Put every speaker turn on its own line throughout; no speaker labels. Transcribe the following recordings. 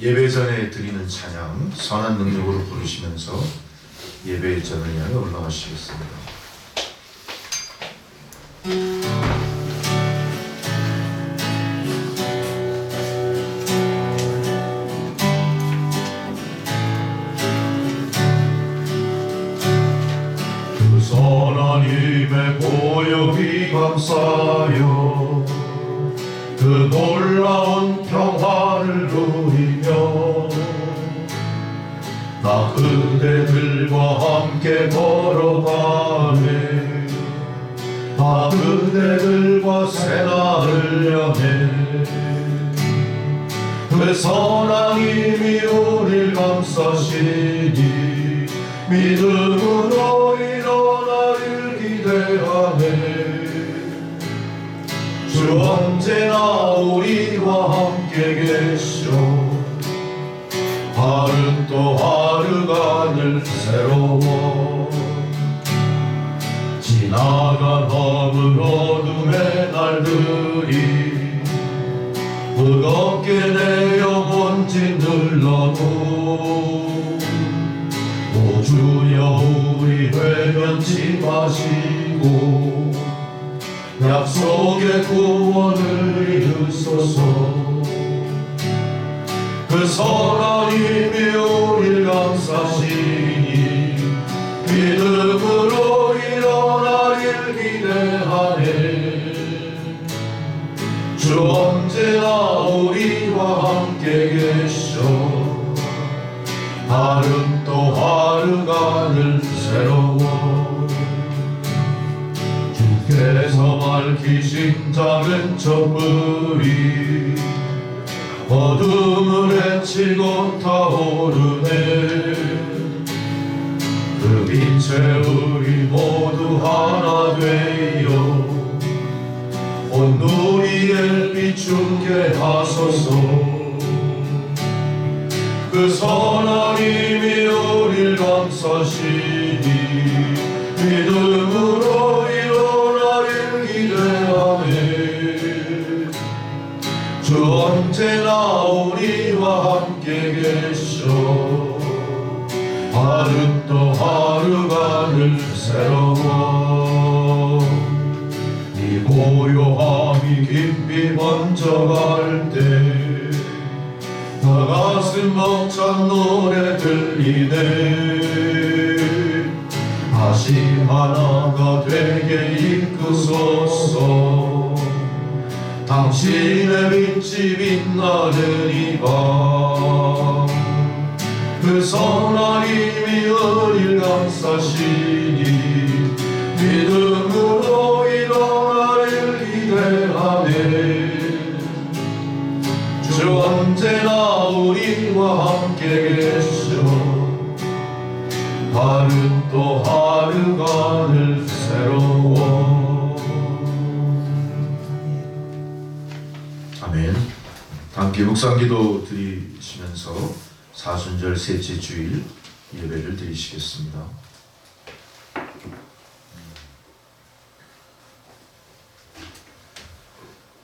예배 전에 드리는 찬양 선한 능력으로 부르시면서 예배 전을 향해 올라가시겠습니다. 그 선하님의 보혈이 감싸여 그 놀라운 평화를 누리며 나 그대들과 함께 걸어가네. 나 그대들과 새날을 향해 그 선하님이 우릴 감싸시니 믿음으로 일어나길 기대하네. 주 언제나 우리와 함께 계셔 하루 또 하루가 늘 새로워. 지나간 검은 어둠의 날들이 무겁게 내 영혼 짓눌러도 오 주여 우리 회면치 마시고 약속의 구원을 이루소서. 그 선하님이 우릴 감싸시니 믿음으로 일어나길 기대하네. 주 언제나 우리와 함께 계셔 하루 또 하루가 늘 새로워. 주께서 밝히신 작은 촛불이 어둠을 헤치고 타오르네. 그 빛에 우리 모두 하나 되어 온 누리를 비추게 하소서. 그 선하님이 우릴 감싸시니 믿음으로 일어나길 기대하네. 주 언제나 우리와 함께 계셔 하루 또 하루가 늘 새로워. 이 고요함이 깊이 번져갈 때 나 가슴 벅찬 노래 들리네. 다시 하나가 되게 이끄소서. 당신의 빛이 빛나는 이 밤 그 선하님이 우릴 감싸시니 믿음으로 일어나길 기대하네. 주 언제나 우리와 함께 계셔 하루 또 하루가 늘 새로워. 아멘. 함께 묵상기도 드리시면서 사순절 셋째 주일 예배를 드리시겠습니다.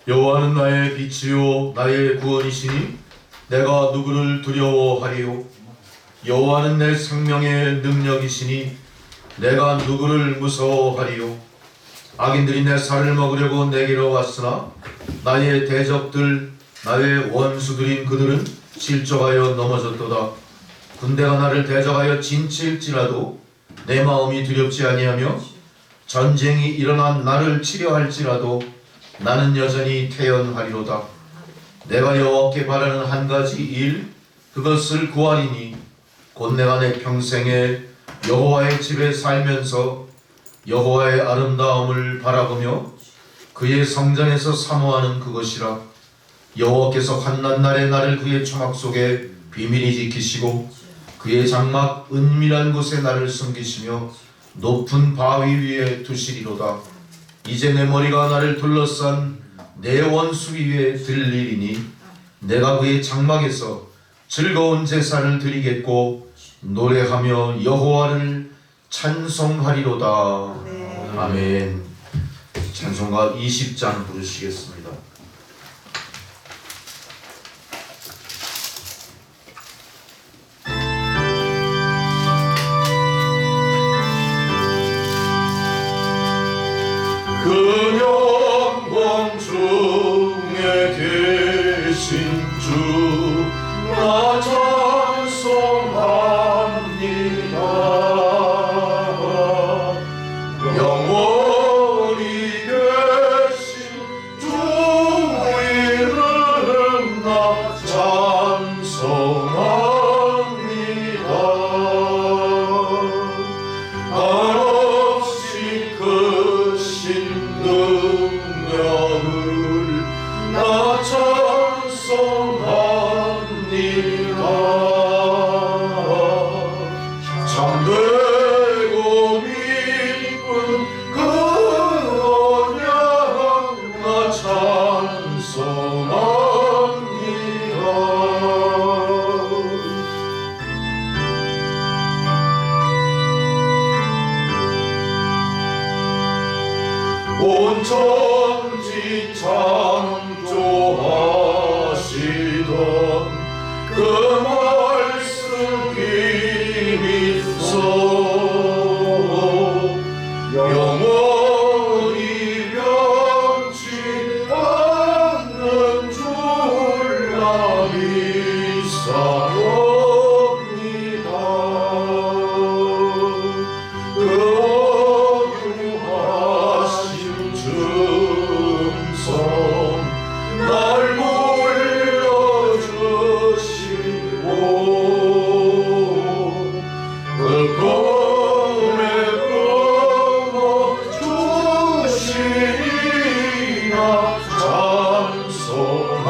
여호와는 나의 빛이요 나의 구원이시니 내가 누구를 두려워하리요. 여호와는 내 생명의 능력이시니 내가 누구를 무서워하리요. 악인들이 내 살을 먹으려고 내게로 왔으나 나의 대적들 나의 원수들인 그들은 실족하여 넘어졌도다. 군대가 나를 대적하여 진칠지라도 내 마음이 두렵지 아니하며 전쟁이 일어난 나를 치려할지라도 나는 여전히 태연하리로다. 내가 여호와께 바라는 한 가지 일 그것을 구하리니 곧 내가 내 평생에 여호와의 집에 살면서 여호와의 아름다움을 바라보며 그의 성전에서 사모하는 그것이라. 여호와께서 환난날에 나를 그의 초막 속에 비밀히 지키시고 그의 장막 은밀한 곳에 나를 숨기시며 높은 바위 위에 두시리로다. 이제 내 머리가 나를 둘러싼 내 원수 위에 들리리니 내가 그의 장막에서 즐거운 제사를 드리겠고 노래하며 여호와를 찬송하리로다. 아멘. 찬송가 20장 부르시겠습니다. 주 나 찬송합니다. 영원히 계신 주 이름 나 찬송합니다. 한없이 크신 능력을 나 찬송합니다. 참되고 미쁜 그 언약 나 찬송합니다. 온 천지 창조하시던 그 말씀 힘있어 영원히 변치 않는 줄 나 믿사옵니다. 그 어유하신 증성 날 물려주시고 그 꿈에 끊어주시나 찬송합니다.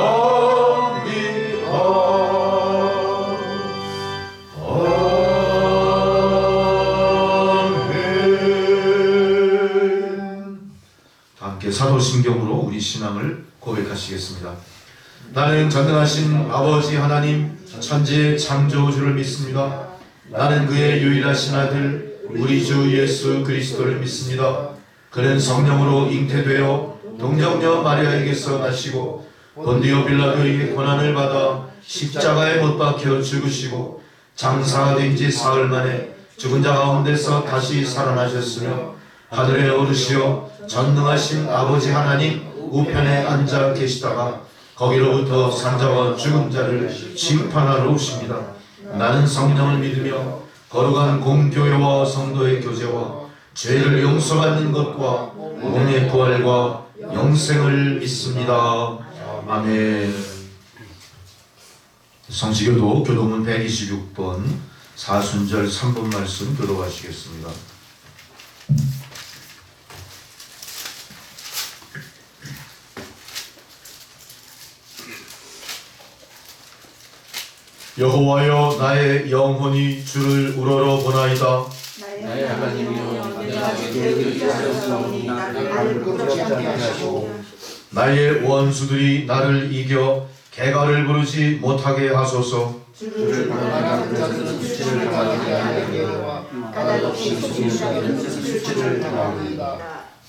아멘. 함께 사도신경으로 우리 신앙을 고백하시겠습니다. 나는 전능하신 아버지 하나님 천지의 창조주를 믿습니다. 나는 그의 유일하신 아들 우리 주 예수 그리스도를 믿습니다. 그는 성령으로 잉태되어 동정녀 마리아에게서 나시고 본디오 빌라도에게 고난을 받아 십자가에 못 박혀 죽으시고 장사된 지 사흘 만에 죽은 자 가운데서 다시 살아나셨으며 하늘에 오르시어 전능하신 아버지 하나님 우편에 앉아 계시다가 거기로부터 산자와 죽은 자를 심판하러 오십니다. 나는 성령을 믿으며 거룩한 공교회와 성도의 교제와 죄를 용서받는 것과 몸의 부활과 영생을 믿습니다. 아멘. 성시교도 교도문 126번 사순절 3번 말씀 들어가시겠습니다. 여호와여 나의 영혼이 주를 우러러 보나이다.
나의 하나님이여 내가 주께 의지하였사오니 나를 끊지 않게 하시고
나의 원수들이 나를 이겨 개가를 부르지 못하게 하소서.
주를 바라는 자들은 수치를 당하게 하게 까닭없이 속이는 자들은 수치를 당합니다.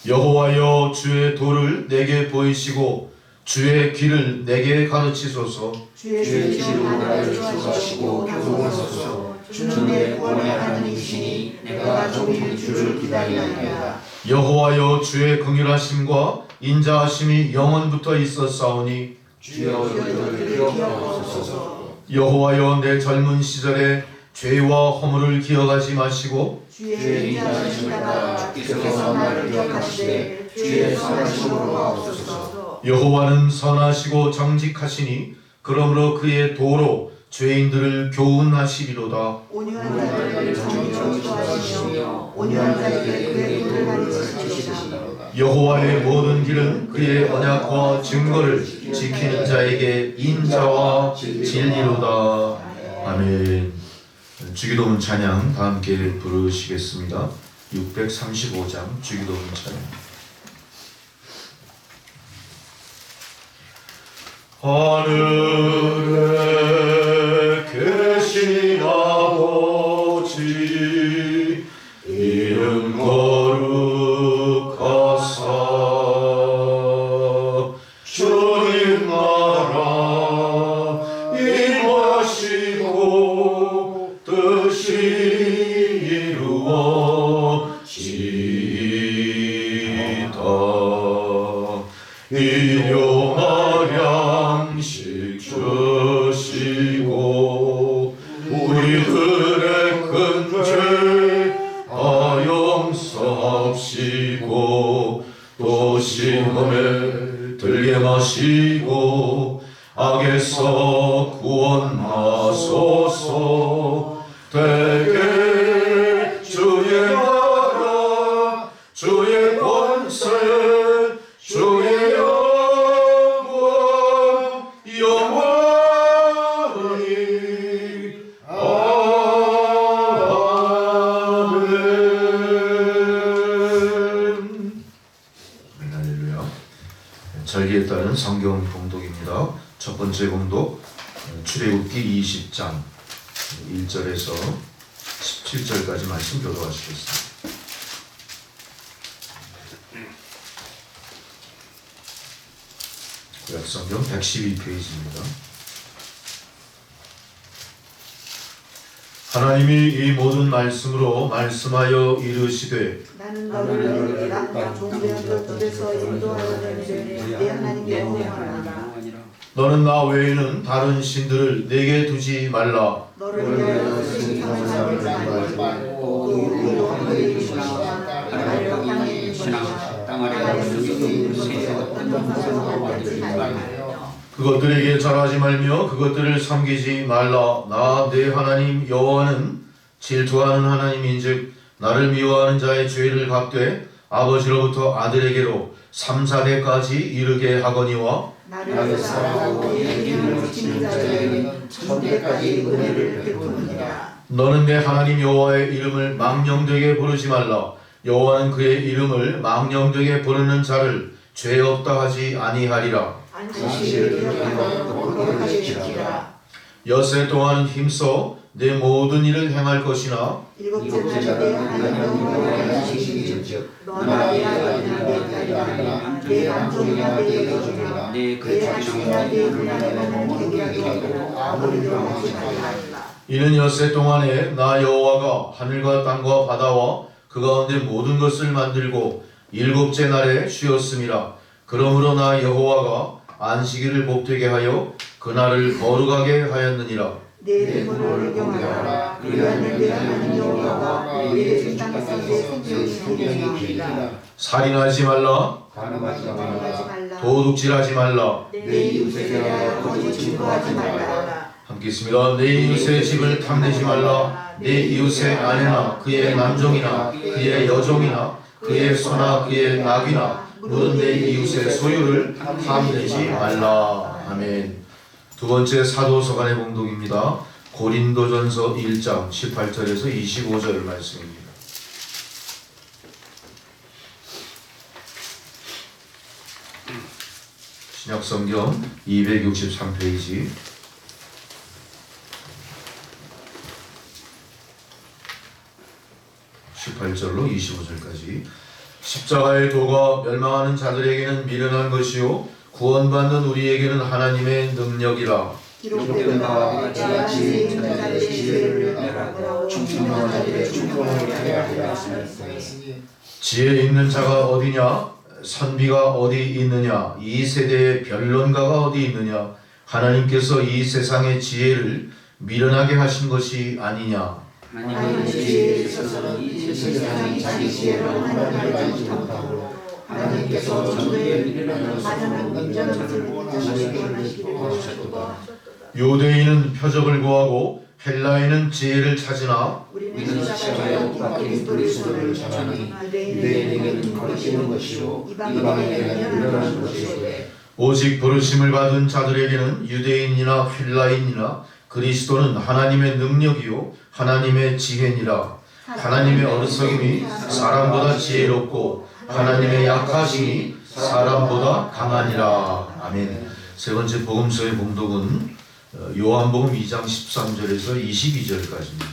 여호와여 주의 도를 내게 보이시고 주의 길을 내게 가르치소서.
주의 길로 나를 인도하시고 교통하소서. 주는 내 구원의 하나님이시니 내가 종일 주를 기다리나이다.
여호와여 주의 긍휼하심과 인자하심이 영원부터 있었사오니
주여 저를 기억하옵소서.
여호와여 내 젊은 시절에 죄와 허물을 기억하지 마시고
주의 인자하심을 따라 주께서 나를 기억하시되 주의 선하심으로 하옵소서.
여호와는 선하시고 정직하시니 그러므로 그의 도로 죄인들을 교훈하시리로다.
온유한 자에게 정의를 좋아하시며 온유한 자에게 그의 도를 가르치시리로다.
여호와의 모든 길은 그의 언약과 증거를 지키는 자에게 인자와 진리로다. 아멘. 주기도문 찬양 다 함께 부르시겠습니다. 635장 주기도문 찬양. 하늘에 계신 아버지 이름 거룩하사 주님 나라 임하시고 뜻이 이루어지이다. 일용할 양식 주시고 우리들의 큰 죄 다 용서하시고 또 시험에 들게 마시고 악에서 구원하소서. 대개 주의 나라 주의 권세 주의 영광 영원히 아멘. 할렐루야. 절기에 따른 성경 봉독입니다. 첫 번째 봉독 출애굽기 20장 1절에서 17절까지 말씀 교도하시겠습니다. 구약성경 112페이지입니다. 하나님이 이 모든 말씀으로 말씀하여 이르시되
나는 너를 남과 종되었던 곳에서 인도하여 내리되 내 하나님 여호와라.
너는 나 외에는 다른 신들을 내게 두지 말라.
너를 위하여 신성을 삼지 말고 또 우리 너희의 이름과 나를 땅에 있는 것이나 땅 아래 있는 것에 어떤 것으로 만들지 말며
그것들에게 절하지 말며 그것들을 섬기지 말라. 나 내 하나님 여호와는 질투하는 하나님인즉 나를 미워하는 자의 죄를 갚되 아버지로부터 아들에게로 3, 4대까지 이르게 하거니와
나를 사랑하고 내 이름을 지키는 자에게는 천대까지 은혜를 베푸느니라.
너는 내 하나님 여호와의 이름을 망령되게 부르지 말라. 여호와는 그의 이름을 망령되게 부르는 자를 죄 없다 하지 아니하리라.
안식일을 기억하여 거룩하게 지키라.
엿새 동안 힘써 내 모든 일을 행할 것이나
일곱째 날에 내 하나님 여호와의 안식일인즉 너나 내 아들이나 내 딸이나 내 남종이나 내 여종이나 내 자식이나 내 누나라는 계기라도 아무리도 하지 말라.
이는 엿새 동안에 나 여호와가 하늘과 땅과 바다와 그 가운데 모든 것을 만들고 일곱째 날에 쉬었음이라. 그러므로 나 여호와가 안식일을 복되게 하여 그날을 거룩하게 하였느니라.
내 이름으로 경하라. 그리하면 내 하나님 여호와가 너희의 주 땅에서 내 생명이 하리라.
살인하지 말라.
가늠하지 말라.
도둑질하지 말라.
내 이웃에 대하여 거짓 증거하지 말라.
함께 있습니다. 내 이웃의 집을 탐내지 말라. 내 이웃의 아내나 그의 남종이나 그의 여종이나 그의 소나 그의 낙이나 무릇 내 이웃의 소유를 탐내지 말라. 아멘. 두 번째 사도서간의 봉독입니다. 고린도전서 1장 18절에서 25절 말씀입니다. 신약성경 263페이지 18절로 25절까지. 십자가의 도가 멸망하는 자들에게는 미련한 것이요 구원받는 우리에게는 하나님의 능력이라.
기록된 바와 같이 지혜 있는 자들의 지혜를 내라고 충성한 자들의 충성을 하게 하였으니
지혜 있는 자가 어디냐? 선비가 어디 있느냐? 이 세대의 변론가가 어디 있느냐? 하나님께서 이 세상의 지혜를 미련하게 하신 것이 아니냐?
하나님의 지혜에 있어서는 이 세상이 자기 지혜로 하나님을 알지 못하므로 하나님께서 전도에 미련한 사람을 온전한 것을 인정하시기 원하시기로.
유대인은 표적을 구하고 헬라인은 지혜를 찾으나
우리는 십자가의 옥과 그리스도를 전하니 유대인에게는 거리시는 것이요 이방인에게는 미련한 것이오되
오직 부르심을 받은 자들에게는 유대인이나 헬라인이나 그리스도는 하나님의 능력이요 하나님의 지혜니라. 하나님의 어리석임이 사람보다 지혜롭고 하나님의 약하심이 사람보다 강하니라. 아멘. 세 번째 복음서의 봉독은 요한복음 2장 13절에서 22절까지입니다.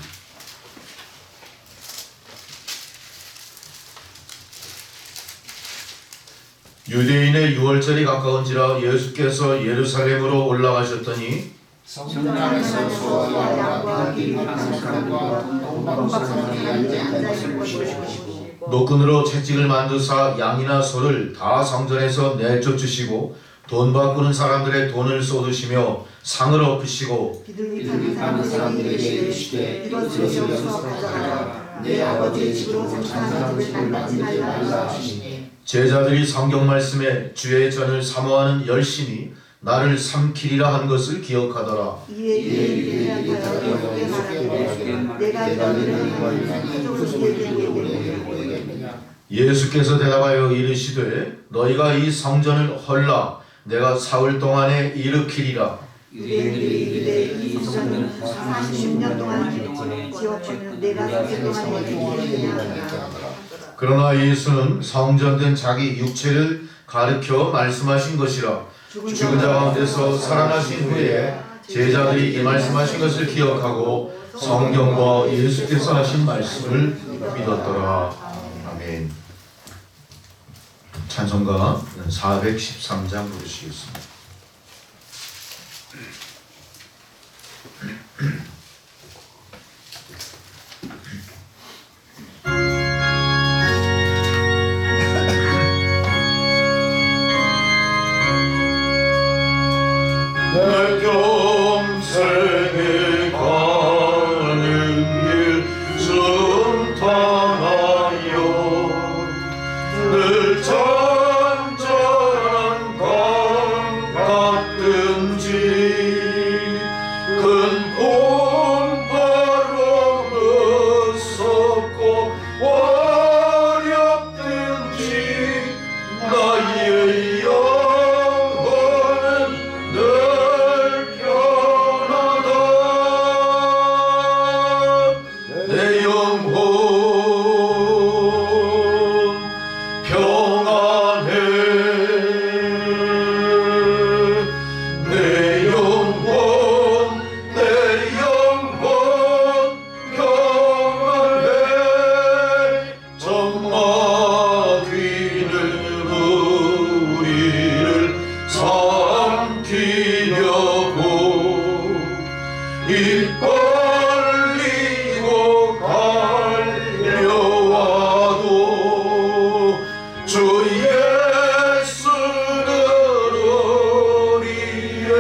유대인의 유월절이 가까운지라 예수께서 예루살렘으로 올라가셨더니
성당에서 소와 양과 길 항상 사람과 동방사람이 앉아 있을 것이고
노끈으로 채찍을 만드사 양이나 소를 다 성전에서 내쫓으시고 돈 바꾸는 사람들의 돈을 쏟으시며 상을 엎으시고
비둘기 파는 사람들에게 이르시되 이것을 여기서 가져가라. 내 아버지의 집으로 장사하는 집을 만들지 말라 하시니
제자들이 성경 말씀에 주의 전을 사모하는 열심이 나를 삼키리라 한 것을 기억하더라.
이에 대하여 말하기를 내가 너희를 가족에게 보내겠느냐.
예수께서 대답하여 이르시되 너희가 이 성전을 헐라 내가 사흘 동안에 일으키리라.
유대인들이 이르되 이 성전은 46년 동안 지었거늘 내가 4일 동안에 일으키리라.
그러나 예수는 성전된 자기 육체를 가르쳐 말씀하신 것이라. 죽은 자 가운데서 살아나신 후에 제자들이 이 말씀하신 것을 기억하고 성경과 예수께서 하신 말씀을 믿었더라. 아멘. 찬송가 413장 부르시겠습니다. 내 평생에 가는 길 순탄하여 늘 잔잔한 강 같든지 큰 봄바람 무섭고 어렵든지 나의 영혼은 늘 편하다. 내 영혼 평안해. 내 영혼 평안해. 적마귀는 우리를 삼키려고 입 벌리고 갈려와도 주 예수는 우리의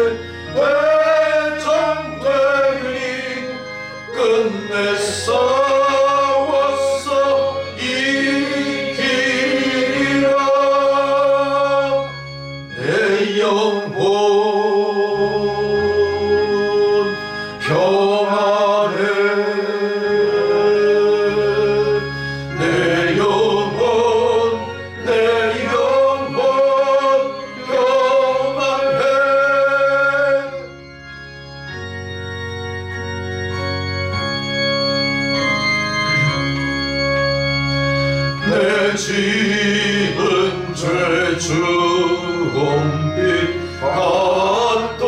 대장되니 끝내 싸워서 이기리라. 내 영혼 평안해. 내 영혼 평안해. 내 지은 죄 주홍빛 같더라도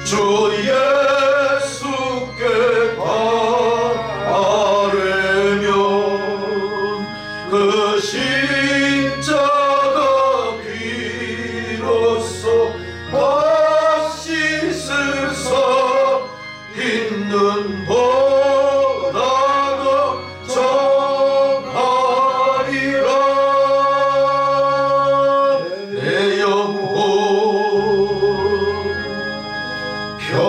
주 예수께 아뢰면 그 십자가 비로소 다 씻으사 있는 보다도 정하리라. 내 영혼 평안해.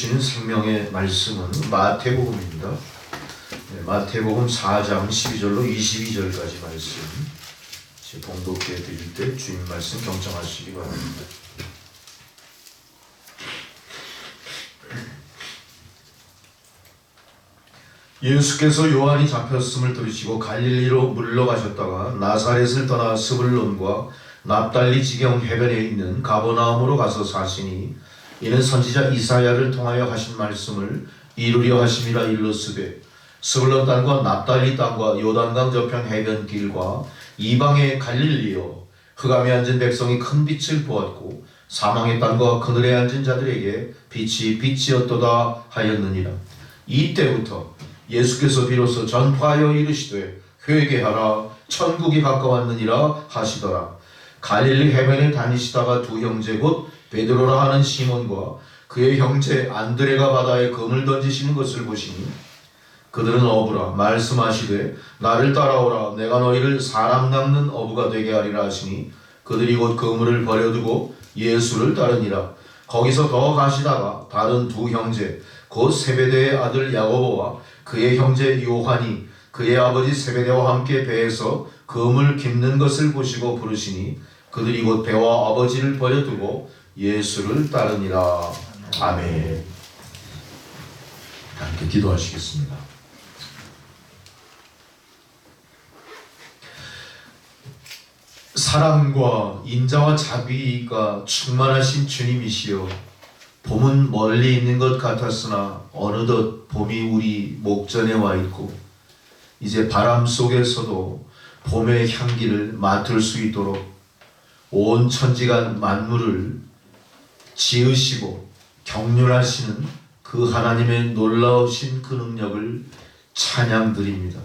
주시는 생명의 말씀은 마태복음입니다. 네, 마태복음 4장 12절로 22절까지 말씀 봉독해 드릴 때 주님 말씀 경청하시기 바랍니다. 예수께서 요한이 잡혔음을 들으시고 갈릴리로 물러가셨다가 나사렛을 떠나 스불론과 납달리 지경 해변에 있는 가버나움으로 가서 사시니 이는 선지자 이사야를 통하여 하신 말씀을 이루려 하심이라. 일러스되 스불론 땅과 납달리 땅과 요단강 저편 해변 길과 이방의 갈릴리여, 흑암에 앉은 백성이 큰 빛을 보았고 사망의 땅과 그늘에 앉은 자들에게 빛이 빛이었도다 하였느니라. 이때부터 예수께서 비로소 전파하여 이르시되 회개하라, 천국이 가까웠느니라 하시더라. 갈릴리 해변에 다니시다가 두 형제 곧 베드로라 하는 시몬과 그의 형제 안드레가 바다에 금을 던지시는 것을 보시니 그들은 어부라. 말씀하시되 나를 따라오라, 내가 너희를 사람 낚는 어부가 되게 하리라 하시니 그들이 곧 그물을 버려두고 예수를 따르니라. 거기서 더 가시다가 다른 두 형제 곧 세베대의 아들 야고보와 그의 형제 요한이 그의 아버지 세베대와 함께 배에서 그물 깁는 것을 보시고 부르시니 그들이 곧 배와 아버지를 버려두고 예수를 따르니라. 아멘. 함께 기도하시겠습니다. 사랑과 인자와 자비가 충만하신 주님이시여, 봄은 멀리 있는 것 같았으나 어느덧 봄이 우리 목전에 와 있고 이제 바람 속에서도 봄의 향기를 맡을 수 있도록 온 천지간 만물을 지으시고 경륜하시는 그 하나님의 놀라우신 그 능력을 찬양드립니다.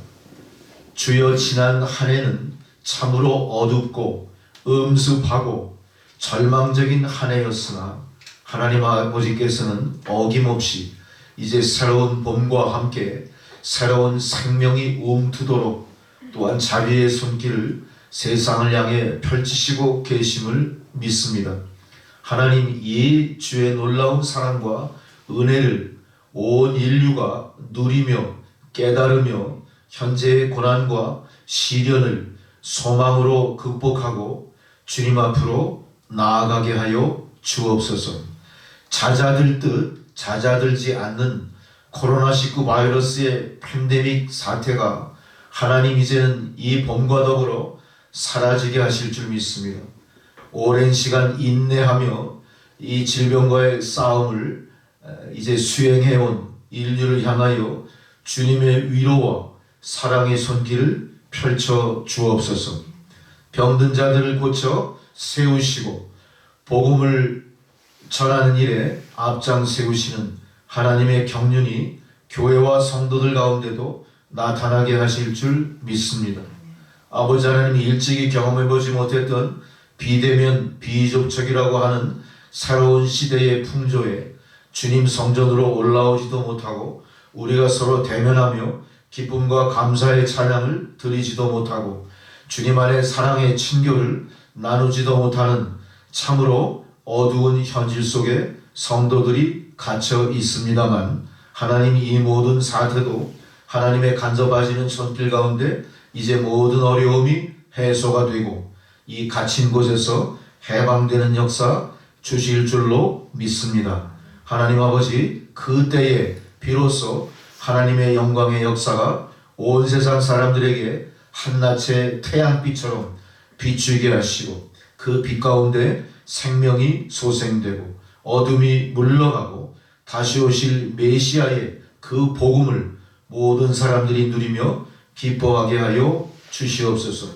주여, 지난 한 해는 참으로 어둡고 음습하고 절망적인 한 해였으나 하나님 아버지께서는 어김없이 이제 새로운 봄과 함께 새로운 생명이 움트도록 또한 자비의 손길을 세상을 향해 펼치시고 계심을 믿습니다. 하나님, 이 주의 놀라운 사랑과 은혜를 온 인류가 누리며 깨달으며 현재의 고난과 시련을 소망으로 극복하고 주님 앞으로 나아가게 하여 주옵소서. 잦아들 듯 잦아들지 않는 코로나19 바이러스의 팬데믹 사태가 하나님 이제는 이 봄과 더불어 사라지게 하실 줄 믿습니다. 오랜 시간 인내하며 이 질병과의 싸움을 이제 수행해온 인류를 향하여 주님의 위로와 사랑의 손길을 펼쳐 주옵소서. 병든 자들을 고쳐 세우시고 복음을 전하는 일에 앞장 세우시는 하나님의 경륜이 교회와 성도들 가운데도 나타나게 하실 줄 믿습니다. 아버지 하나님이 일찍이 경험해보지 못했던 비대면 비접촉이라고 하는 새로운 시대의 풍조에 주님 성전으로 올라오지도 못하고 우리가 서로 대면하며 기쁨과 감사의 찬양을 드리지도 못하고 주님 안에 사랑의 친교를 나누지도 못하는 참으로 어두운 현실 속에 성도들이 갇혀 있습니다만, 하나님, 이 모든 사태도 하나님의 간섭하시는 손길 가운데 이제 모든 어려움이 해소가 되고 이 갇힌 곳에서 해방되는 역사 주실 줄로 믿습니다. 하나님 아버지, 그때에 비로소 하나님의 영광의 역사가 온 세상 사람들에게 한낮의 태양빛처럼 비추게 하시고 그 빛 가운데 생명이 소생되고 어둠이 물러가고 다시 오실 메시아의 그 복음을 모든 사람들이 누리며 기뻐하게 하여 주시옵소서.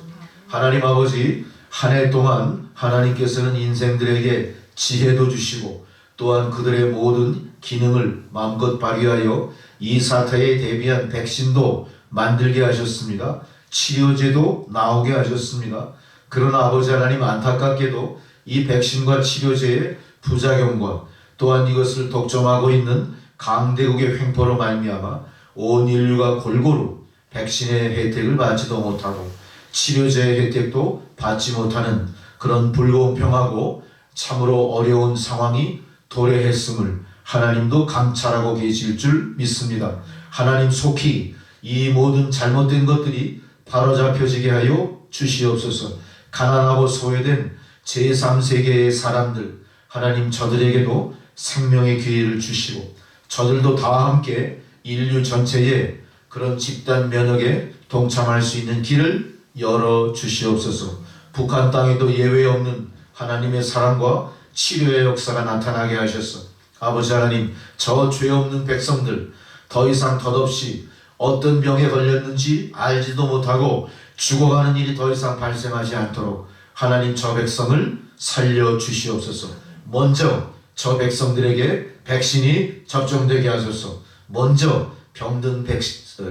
하나님 아버지, 한 해 동안 하나님께서는 인생들에게 지혜도 주시고 또한 그들의 모든 기능을 마음껏 발휘하여 이 사태에 대비한 백신도 만들게 하셨습니다. 치료제도 나오게 하셨습니다. 그러나 아버지 하나님, 안타깝게도 이 백신과 치료제의 부작용과 또한 이것을 독점하고 있는 강대국의 횡포로 말미암아 온 인류가 골고루 백신의 혜택을 받지도 못하고 치료제의 혜택도 받지 못하는 그런 불공평하고 참으로 어려운 상황이 도래했음을 하나님도 감찰하고 계실 줄 믿습니다. 하나님 속히 이 모든 잘못된 것들이 바로잡혀지게 하여 주시옵소서. 가난하고 소외된 제3세계의 사람들, 하나님 저들에게도 생명의 기회를 주시고 저들도 다 함께 인류 전체에 그런 집단 면역에 동참할 수 있는 길을 열어 주시옵소서. 북한 땅에도 예외 없는 하나님의 사랑과 치료의 역사가 나타나게 하셔서 아버지 하나님, 저 죄 없는 백성들 더 이상 덧없이 어떤 병에 걸렸는지 알지도 못하고 죽어가는 일이 더 이상 발생하지 않도록 하나님 저 백성을 살려 주시옵소서. 먼저 저 백성들에게 백신이 접종되게 하소서. 먼저 병든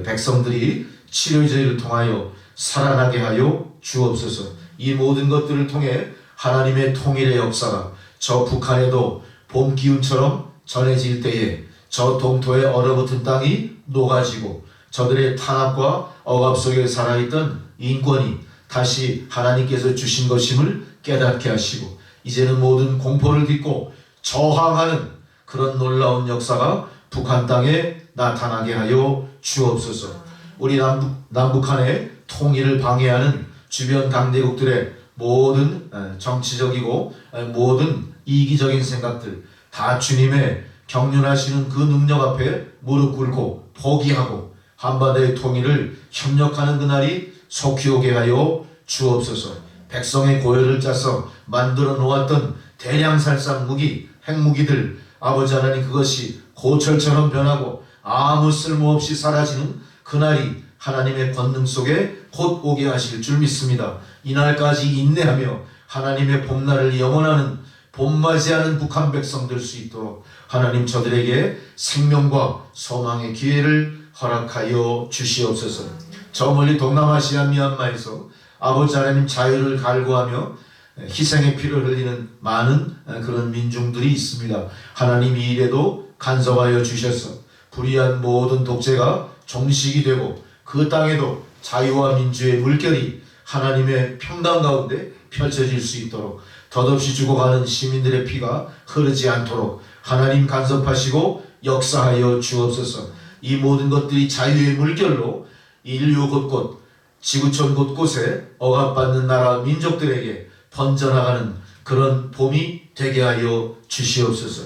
백성들이 치료제를 통하여 살아나게 하여 주옵소서. 이 모든 것들을 통해 하나님의 통일의 역사가 저 북한에도 봄 기운처럼 전해질 때에 저 동토의 얼어붙은 땅이 녹아지고 저들의 탄압과 억압 속에 살아있던 인권이 다시 하나님께서 주신 것임을 깨닫게 하시고 이제는 모든 공포를 딛고 저항하는 그런 놀라운 역사가 북한 땅에 나타나게 하여 주옵소서. 우리 남북한의 통일을 방해하는 주변 강대국들의 모든 정치적이고 모든 이기적인 생각들 다 주님의 경륜하시는 그 능력 앞에 무릎 꿇고 포기하고 한반도의 통일을 협력하는 그날이 속히 오게 하여 주옵소서. 백성의 고열을 짜서 만들어 놓았던 대량살상 무기, 핵무기들 아버지 하나님 그것이 고철처럼 변하고 아무 쓸모없이 사라지는 그날이 하나님의 권능 속에 곧 오게 하실 줄 믿습니다. 이날까지 인내하며 하나님의 봄날을 영원하는 봄맞이하는 북한 백성 될 수 있도록 하나님 저들에게 생명과 소망의 기회를 허락하여 주시옵소서. 저 멀리 동남아시아 미얀마에서 아버지 하나님 자유를 갈구하며 희생의 피를 흘리는 많은 그런 민중들이 있습니다. 하나님 이 일에도 간섭하여 주셔서 불의한 모든 독재가 종식이 되고 그 땅에도 자유와 민주의 물결이 하나님의 평강 가운데 펼쳐질 수 있도록 덧없이 죽어가는 시민들의 피가 흐르지 않도록 하나님 간섭하시고 역사하여 주옵소서. 이 모든 것들이 자유의 물결로 인류 곳곳 지구촌 곳곳에 억압받는 나라 민족들에게 번져나가는 그런 봄이 되게 하여 주시옵소서.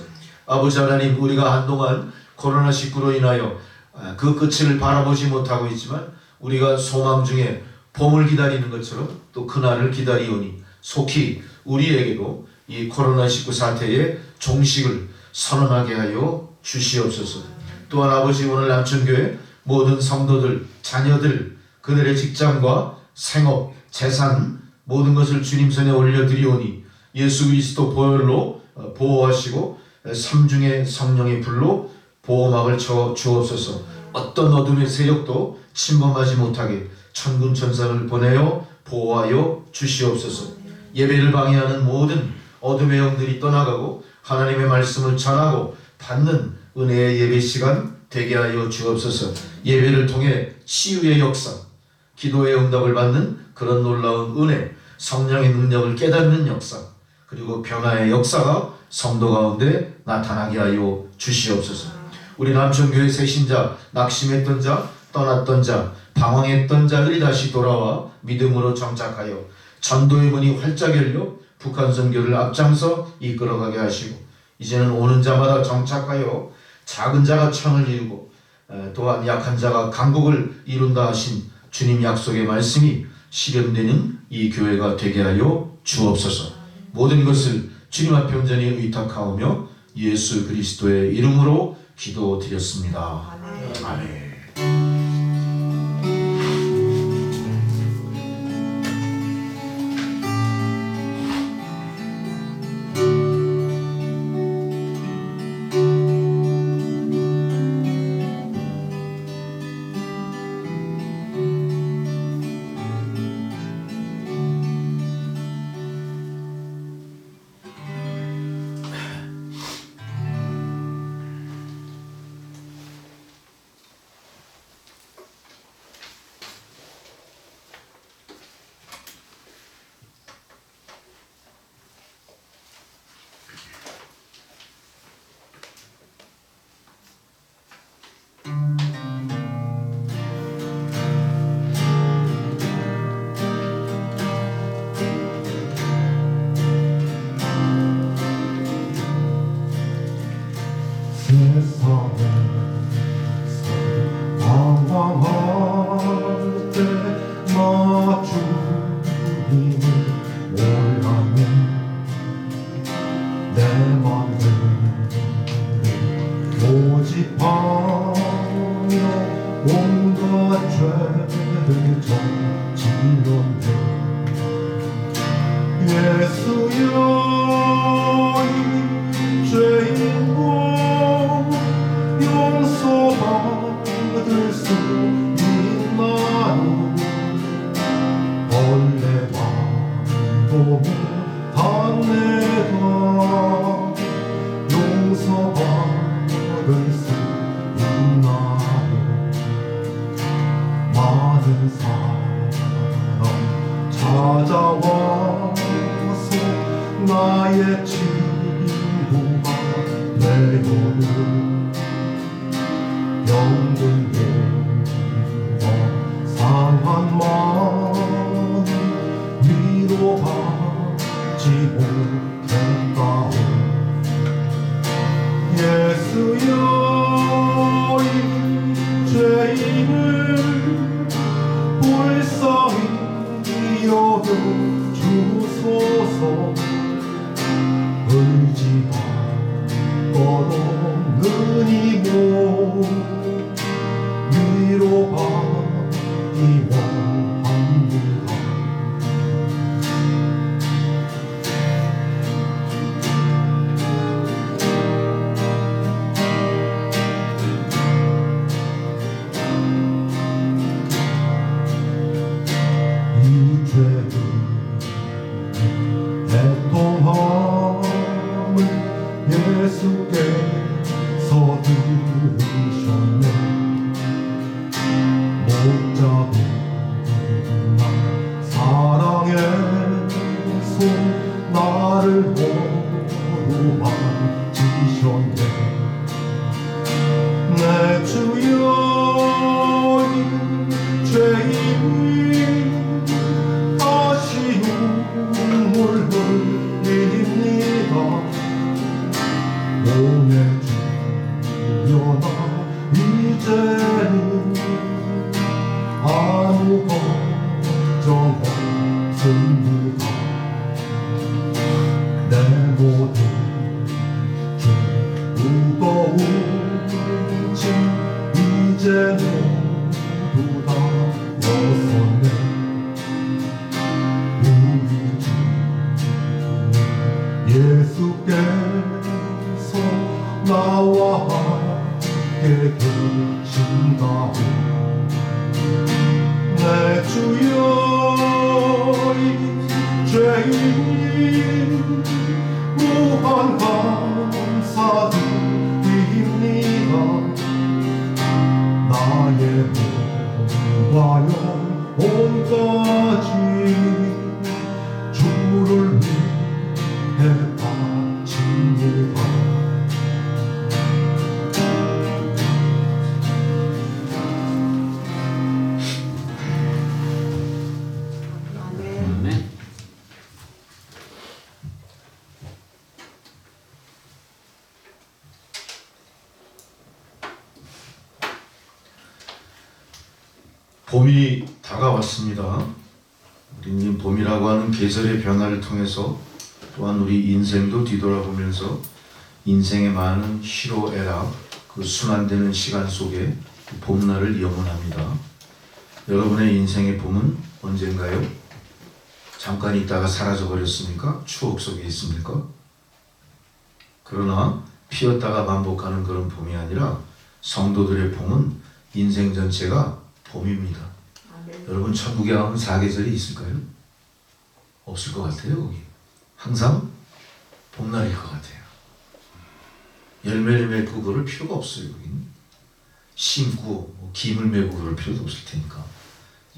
아버지 하나님, 우리가 한동안 코로나19로 인하여 그 끝을 바라보지 못하고 있지만 우리가 소망 중에 봄을 기다리는 것처럼 또 그날을 기다리오니 속히 우리에게도 이 코로나19 사태의 종식을 선언하게 하여 주시옵소서. 또한 아버지, 오늘 남천교회 모든 성도들, 자녀들, 그들의 직장과 생업, 재산 모든 것을 주님 손에 올려드리오니 예수 그리스도 보혈로 보호하시고 삼중의 성령의 불로 보호막을 쳐 주옵소서. 어떤 어둠의 세력도 침범하지 못하게 천군 천사를 보내어 보호하여 주시옵소서. 예배를 방해하는 모든 어둠의 영들이 떠나가고 하나님의 말씀을 전하고 받는 은혜의 예배 시간 되게 하여 주옵소서. 예배를 통해 치유의 역사, 기도의 응답을 받는 그런 놀라운 은혜, 성령의 능력을 깨닫는 역사, 그리고 변화의 역사가 성도 가운데 나타나게 하여 주시옵소서. 우리 남천교회 새신자, 낙심했던 자, 떠났던 자, 방황했던 자들이 다시 돌아와 믿음으로 정착하여 전도의 문이 활짝 열려 북한 선교를 앞장서 이끌어가게 하시고 이제는 오는 자마다 정착하여 작은 자가 천을 이루고 또한 약한 자가 강국을 이룬다 하신 주님 약속의 말씀이 실현되는 이 교회가 되게 하여 주옵소서. 모든 것을 주님 앞에 온전히 의탁하오며 예수 그리스도의 이름으로 기도드렸습니다. 아멘.
온갖 죄를 저질렀네. 예수여 이 죄인고 용서받을 수 있나요? 벌레 반복을 당내가 용서받을 수 있나요? 많은 사람 찾아와서 나의 친구가 되어는 병든 몸과 상한 마음 위로받지 못했다오. 예수여 이 죄인을 불쌍히 여겨주소서. 울지 않고는 이 몸 위로받기 원합니다. 이 죄를 애통함을 예수께서 들으셨네. 못 잡은 나 사랑의 손 나를 보루 만지셨네. 내 주여 이 죄인이 다시 눈물 흘립니다. 오내 주여 나 이제는 아무 걱정 없습니다. 내 모든 죄 무거운 짐 이제 모두 다 벗었네. 우리 주 예수께서 나와 함께 계신다오. 내 주여 이 죄인 무한 감사드립니다. 나의 몸과 영혼까지 주를 위해 바칩니다.
아멘.
봄이 다가왔습니다. 우리는 봄이라고 하는 계절의 변화를 통해서 또한 우리 인생도 뒤돌아보면서 인생의 많은 희로애락, 그 순환되는 시간 속에 그 봄날을 영원합니다. 여러분의 인생의 봄은 언젠가요? 잠깐 있다가 사라져버렸습니까? 추억 속에 있습니까? 그러나 피었다가 반복하는 그런 봄이 아니라 성도들의 봄은 인생 전체가 봄입니다. 여러분 천국에 가면 사계절이 있을까요? 없을 것 같아요. 거기 항상 봄날일 것 같아요. 열매를 맺고 그럴 필요가 없어요. 여기는 심고 김을 메고 그럴 필요도 없을 테니까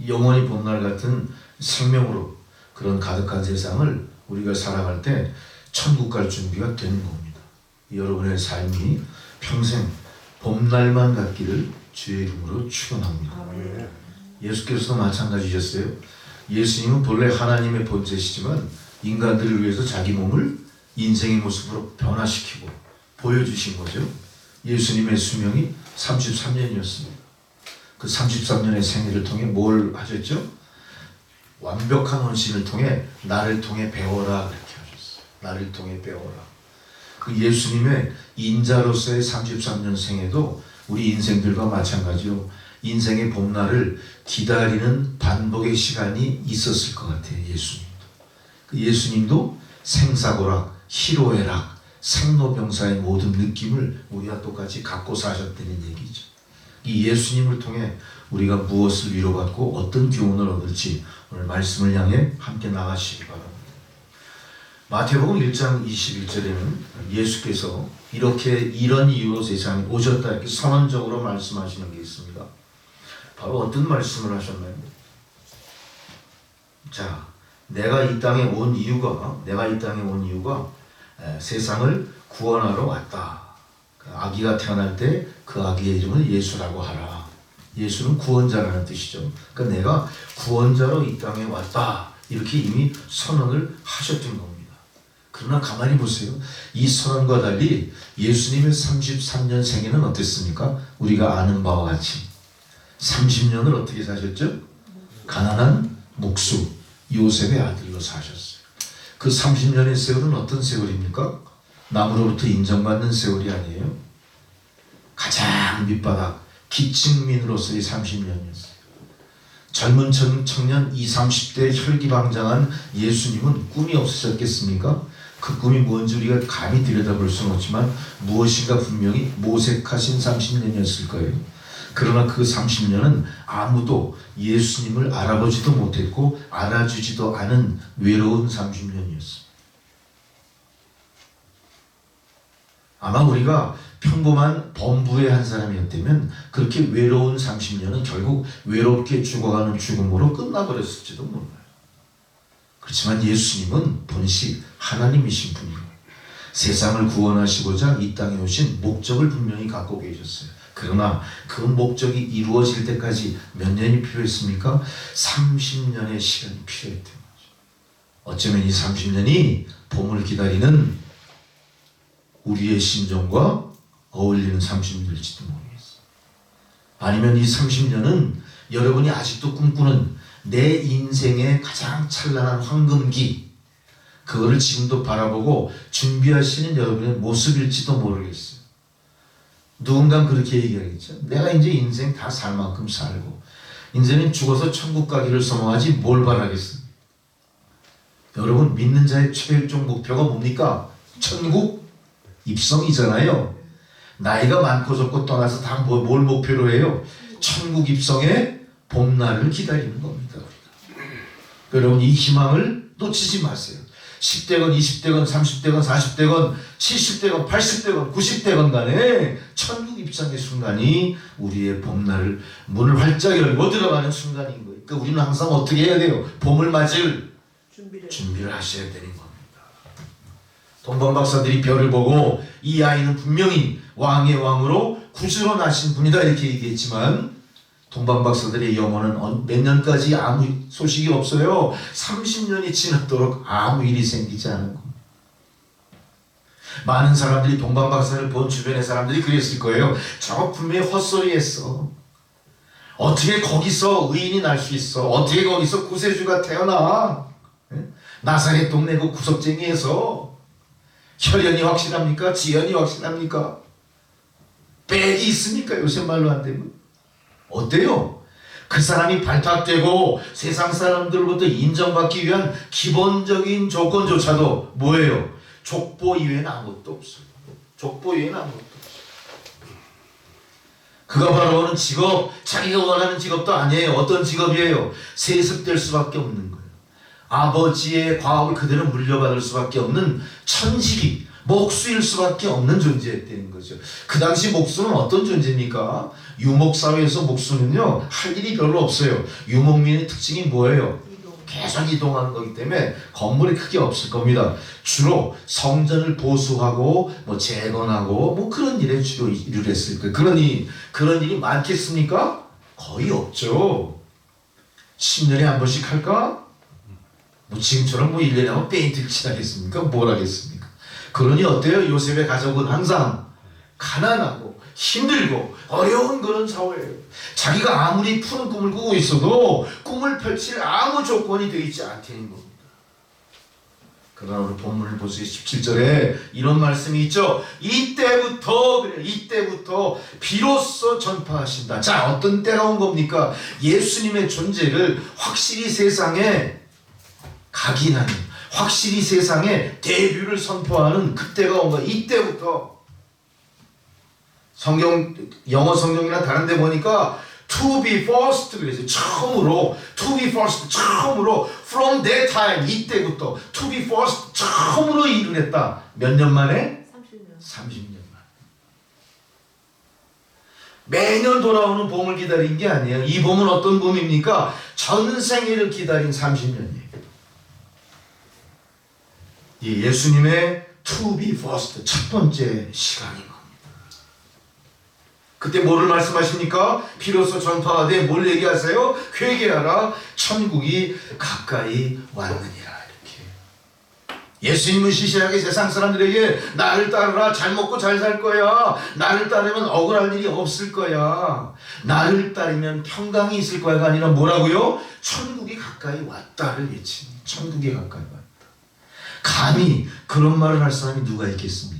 영원히 봄날 같은 생명으로 그런 가득한 세상을 우리가 살아갈 때 천국 갈 준비가 되는 겁니다. 여러분의 삶이 평생 봄날만 같기를 주의 이름으로 축원합니다. 예수께서도 마찬가지셨어요. 예수님은 본래 하나님의 본체시지만 인간들을 위해서 자기 몸을 인생의 모습으로 변화시키고 보여주신 거죠. 예수님의 수명이 33년이었습니다. 그 33년의 생애를 통해 뭘 하셨죠? 완벽한 헌신을 통해 나를 통해 배워라 그렇게 하셨어요. 나를 통해 배워라. 그 예수님의 인자로서의 33년 생애도 우리 인생들과 마찬가지로 인생의 봄날을 기다리는 반복의 시간이 있었을 것 같아요. 예수님도. 그 예수님도 생사고락, 희로애락, 생로병사의 모든 느낌을 우리와 똑같이 갖고 사셨다는 얘기죠. 이 예수님을 통해 우리가 무엇을 위로받고 어떤 교훈을 얻을지 오늘 말씀을 향해 함께 나가시기 바랍니다. 마태복음 1장 21절에는 예수께서 이렇게 이런 이유로 세상에 오셨다 이렇게 선언적으로 말씀하시는 게 있습니다. 바로 어떤 말씀을 하셨나요? 자, 내가 이 땅에 온 이유가 세상을 구원하러 왔다. 아기가 태어날 때 그 아기의 이름을 예수라고 하라. 예수는 구원자라는 뜻이죠. 그러니까 내가 구원자로 이 땅에 왔다. 이렇게 이미 선언을 하셨던 겁니다. 그러나 가만히 보세요. 이 선언과 달리 예수님의 33년 생애는 어땠습니까? 우리가 아는 바와 같이 30년을 어떻게 사셨죠? 가난한 목수 요셉의 아들로 사셨어요. 그 30년의 세월은 어떤 세월입니까? 남으로부터 인정받는 세월이 아니에요. 가장 밑바닥 기층민으로서의 30년이었어요. 젊은 청년 20, 30대 혈기방장한 예수님은 꿈이 없으셨겠습니까? 그 꿈이 뭔지 우리가 감히 들여다볼 수는 없지만 무엇인가 분명히 모색하신 30년이었을 거예요. 그러나 그 30년은 아무도 예수님을 알아보지도 못했고 알아주지도 않은 외로운 30년이었습니다. 아마 우리가 평범한 범부의 한 사람이었다면 그렇게 외로운 30년은 결국 외롭게 죽어가는 죽음으로 끝나버렸을지도 몰라요. 그렇지만 예수님은 본식 하나님이신 분이고 세상을 구원하시고자 이 땅에 오신 목적을 분명히 갖고 계셨어요. 그러나 그 목적이 이루어질 때까지 몇 년이 필요했습니까? 30년의 시간이 필요했던 거죠. 어쩌면 이 30년이 봄을 기다리는 우리의 심정과 어울리는 30년일지도 모르겠어요. 아니면 이 30년은 여러분이 아직도 꿈꾸는 내 인생의 가장 찬란한 황금기, 그거를 지금도 바라보고 준비하시는 여러분의 모습일지도 모르겠어요. 누군가 그렇게 얘기하겠죠. 내가 이제 인생 다 살 만큼 살고 이제는 죽어서 천국 가기를 소망하지 뭘 바라겠습니까? 여러분 믿는 자의 최종 목표가 뭡니까? 천국 입성이잖아요. 나이가 많고 적고 떠나서 다 뭘 목표로 해요? 천국 입성의 봄날을 기다리는 겁니다. 우리가. 여러분 이 희망을 놓치지 마세요. 10대건 20대건 30대건 40대건 70대건 80대건 90대건 간에 천국 입성의 순간이 우리의 봄날을 문을 활짝 열고 들어가는 순간인 거예요. 그러니까 우리는 항상 어떻게 해야 돼요? 봄을 맞을 준비를 하셔야 되는 겁니다. 동방박사들이 별을 보고 이 아이는 분명히 왕의 왕으로 구주로 나신 분이다 이렇게 얘기했지만 동방박사들의 영혼은 몇 년까지 아무 소식이 없어요. 30년이 지나도록 아무 일이 생기지 않은 겁니다. 많은 사람들이 동방박사를 본 주변의 사람들이 그랬을 거예요. 저거 분명히 헛소리 했어. 어떻게 거기서 의인이 날 수 있어? 어떻게 거기서 구세주가 태어나? 나사렛 동네 그 구석쟁이에서 혈연이 확실합니까? 지연이 확실합니까? 빽이 있습니까? 요새 말로 안 되면 어때요? 그 사람이 발탁되고 세상 사람들로부터 인정받기 위한 기본적인 조건조차도 뭐예요? 족보 이외에는 아무것도 없어요. 족보 이외에는 아무것도 없어요. 그가 바라보는 직업, 자기가 원하는 직업도 아니에요. 어떤 직업이에요? 세습될 수밖에 없는 거예요. 아버지의 과업을 그대로 물려받을 수밖에 없는 천직이 목수일 수밖에 없는 존재였다는 거죠. 그 당시 목수는 어떤 존재입니까? 유목사회에서 목수는요 할 일이 별로 없어요. 유목민의 특징이 뭐예요? 계속 이동하는 거기 때문에 건물이 크게 없을 겁니다. 주로 성전을 보수하고 뭐 재건하고 뭐 그런 일에 주로 일을 했을 거예요. 그런 일이 많겠습니까? 거의 없죠. 10년에 한 번씩 할까? 뭐 지금처럼 뭐 1년에 한번 페인트를 칠하겠습니까? 뭘 하겠습니까? 그러니 어때요? 요셉의 가족은 항상 가난하고 힘들고 어려운 그런 사회예요. 자기가 아무리 푸른 꿈을 꾸고 있어도 꿈을 펼칠 아무 조건이 되어 있지 않다는 겁니다. 그러나 우리 본문을 보세요. 17절에 이런 말씀이 있죠. 이때부터 그래, 이때부터 비로소 전파하신다. 자, 어떤 때가 온 겁니까? 예수님의 존재를 확실히 세상에 각인하는, 확실히 세상에 데뷔를 선포하는 그때가 온 거야. 이때부터. 성경, 영어 성경이나 다른 데 보니까 to be first 그래서 처음으로 to be first 처음으로 from that time 이때부터 to be first 처음으로 일을 했다. 몇 년 만에? 30년 만에. 매년 돌아오는 봄을 기다린 게 아니에요. 이 봄은 어떤 봄입니까? 전생애를 기다린 30년이에요. 이 예수님의 to be first 첫 번째 시간인 겁니다. 그때 뭐를 말씀하십니까? 비로소 전파하되 뭘 얘기하세요? 회개하라 천국이 가까이 왔느니라. 이렇게 예수님은 시시하게 세상 사람들에게 나를 따르라 잘 먹고 잘 살 거야, 나를 따르면 억울할 일이 없을 거야, 나를 따르면 평강이 있을 거야가 아니라 뭐라고요? 천국이 가까이 왔다를 외치니 천국이 가까이 왔다. 감히 그런 말을 할 사람이 누가 있겠습니까?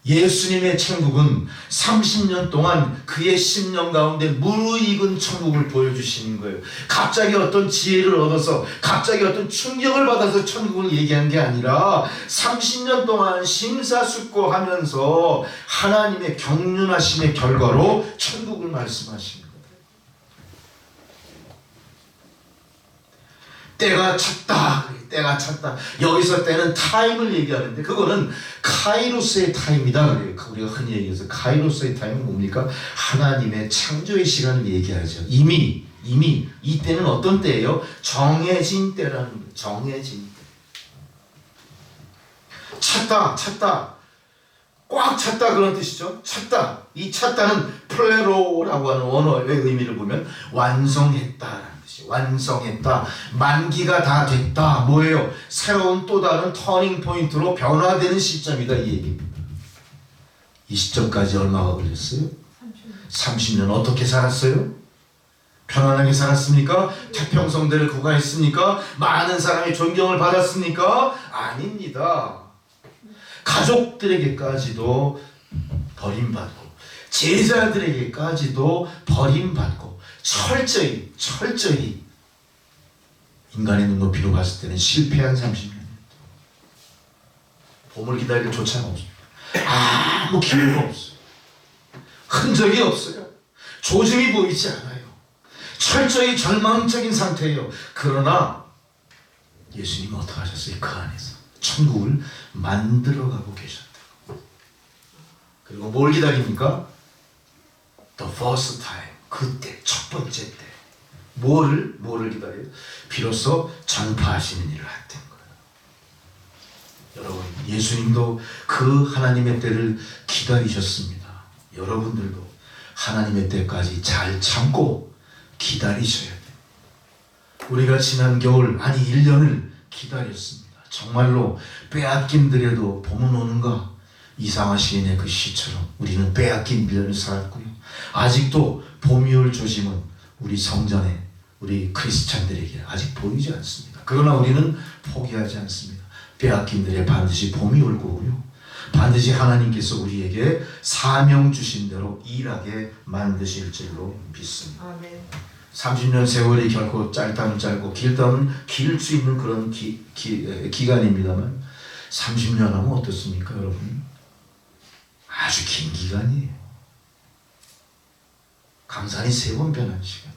예수님의 천국은 30년 동안 그의 10년 가운데 무르익은 천국을 보여주시는 거예요. 갑자기 어떤 지혜를 얻어서 갑자기 어떤 충격을 받아서 천국을 얘기한 게 아니라 30년 동안 심사숙고하면서 하나님의 경륜하심의 결과로 천국을 말씀하시는 거예요. 때가 찼다. 때가 찼다. 여기서 때는 타임을 얘기하는데 그거는 카이로스의 타임이다. 그래요. 우리가 흔히 얘기해서 카이로스의 타임은 뭡니까? 하나님의 창조의 시간을 얘기하죠. 이미 이 때는 어떤 때예요? 정해진 때라는 거예요. 정해진 때. 찼다. 꽉 찼다 그런 뜻이죠. 찼다. 이 찼다는 플레로라고 하는 원어의 의미를 보면 완성했다라는 뜻이에요. 완성했다. 만기가 다 됐다. 뭐예요? 새로운 또 다른 터닝 포인트로 변화되는 시점이다. 이 얘기입니다. 이 시점까지 얼마가 걸렸어요? 30년. 어떻게 살았어요? 편안하게 살았습니까? 태평성대를 구가했습니까? 많은 사람이 존경을 받았습니까? 아닙니다. 가족들에게까지도 버림받고 제자들에게까지도 버림받고 철저히 인간의 눈높이로 봤을 때는 실패한 30년. 봄을 기다릴 조차가 없어요. 아무 기회가 없어요. 흔적이 없어요. 조짐이 보이지 않아요. 철저히 절망적인 상태예요. 그러나 예수님은 어떻게 하셨어요? 그 안에서 천국을 만들어가고 계셨다고. 그리고 뭘 기다립니까? The first time. 그때 첫 번째 때. 뭐를 기다려요? 비로소 전파하시는 일을 했던 거예요. 여러분, 예수님도 그 하나님의 때를 기다리셨습니다. 여러분들도 하나님의 때까지 잘 참고 기다리셔야 돼요. 우리가 지난 겨울, 아니 1년을 기다렸습니다. 정말로 빼앗김들에도 봄은 오는가? 이상하 시인의 그 시처럼 우리는 빼앗긴 1년을 살았고요. 아직도 봄이 올 조짐은 우리 성전에, 우리 크리스찬들에게 아직 보이지 않습니다. 그러나 우리는 포기하지 않습니다. 빼앗김들에 반드시 봄이 올 거고요. 반드시 하나님께서 우리에게 사명 주신 대로 일하게 만드실 줄로 믿습니다.
아멘.
30년 세월이 결코 짧다면 짧고 길다면 길 수 있는 그런 기간입니다만 30년 하면 어떻습니까, 여러분? 아주 긴 기간이에요. 강산이 3번 변한 시간.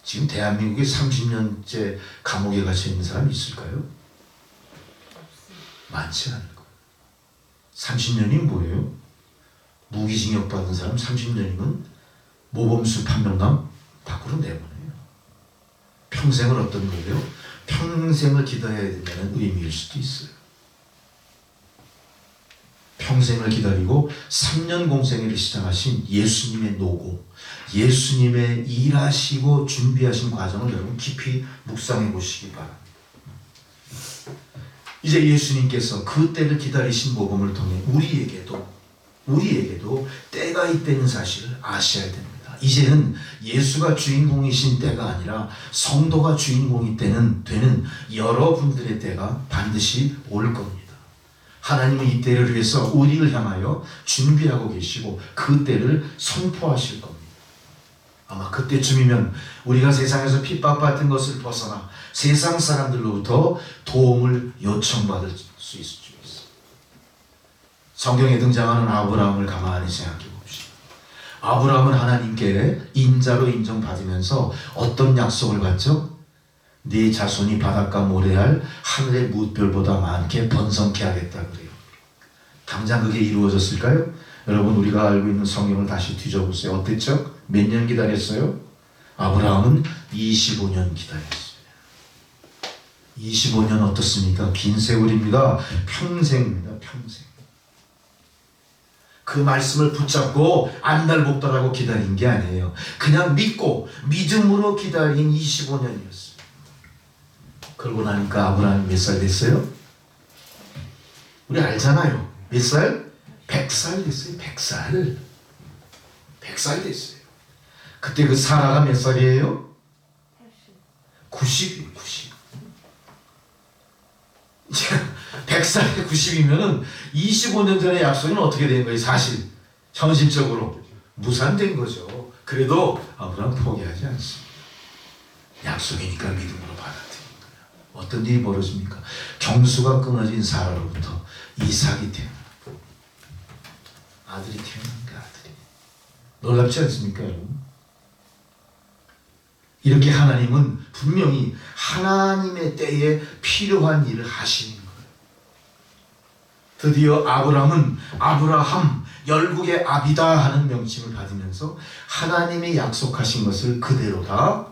지금 대한민국에 30년째 감옥에 갇혀 있는 사람이 있을까요? 많지 않을 거예요. 30년이 뭐예요? 무기징역 받은 사람 30년이면 모범수 판명남 밖으로 내보내요. 평생을 어떤 거예요? 평생을 기다려야 된다는 의미일 수도 있어요. 평생을 기다리고 3년 공생애를 시작하신 예수님의 노고, 예수님의 일하시고 준비하신 과정을 여러분 깊이 묵상해 보시기 바랍니다. 이제 예수님께서 그 때를 기다리신 모범을 통해 우리에게도 때가 있다는 사실을 아셔야 됩니다. 이제는 예수가 주인공이신 때가 아니라 성도가 주인공이 되는 여러분들의 때가 반드시 올 겁니다. 하나님은 이 때를 위해서 우리를 향하여 준비하고 계시고 그 때를 선포하실 겁니다. 아마 그때쯤이면 우리가 세상에서 핍박받은 것을 벗어나 세상 사람들로부터 도움을 요청받을 수 있을 줄 있습니다. 성경에 등장하는 아브라함을 가만히 생각해 봅시다. 아브라함은 하나님께 인자로 인정받으면서 어떤 약속을 받죠? 네 자손이 바닷가 모래알 하늘의 무별 많게 번성케 하겠다 그래요. 당장 그게 이루어졌을까요? 여러분, 우리가 알고 있는 성경을 다시 뒤져보세요. 어땠죠? 몇 년 기다렸어요? 아브라함은 25년 기다렸어요. 25년 어떻습니까? 긴 세월입니다. 평생입니다. 평생. 그 말씀을 붙잡고 안달복달하고 기다린 게 아니에요. 그냥 믿고 믿음으로 기다린 25년이었어요. 그러고 나니까 아브라함이 몇 살 됐어요? 우리 알잖아요. 몇 살? 100살 됐어요. 100살. 100살 됐어요. 그때 그 사라가 몇 살이에요? 90이에요. 90. 100살에 90이면은 25년 전의 약속은 어떻게 된 거예요? 사실 현실적으로 무산된 거죠. 그래도 아브라함 포기하지 않습니다. 약속이니까 믿음으로 받아들인 거예요. 어떤 일이 벌어집니까? 경수가 끊어진 사라로부터 이삭이 태어나 아들이 태어난 그 아들이 놀랍지 않습니까, 여러분? 이렇게 하나님은 분명히 하나님의 때에 필요한 일을 하시는 거예요. 드디어 아브라함은 아브라함, 열국의 아비다 하는 명칭을 받으면서 하나님이 약속하신 것을 그대로 다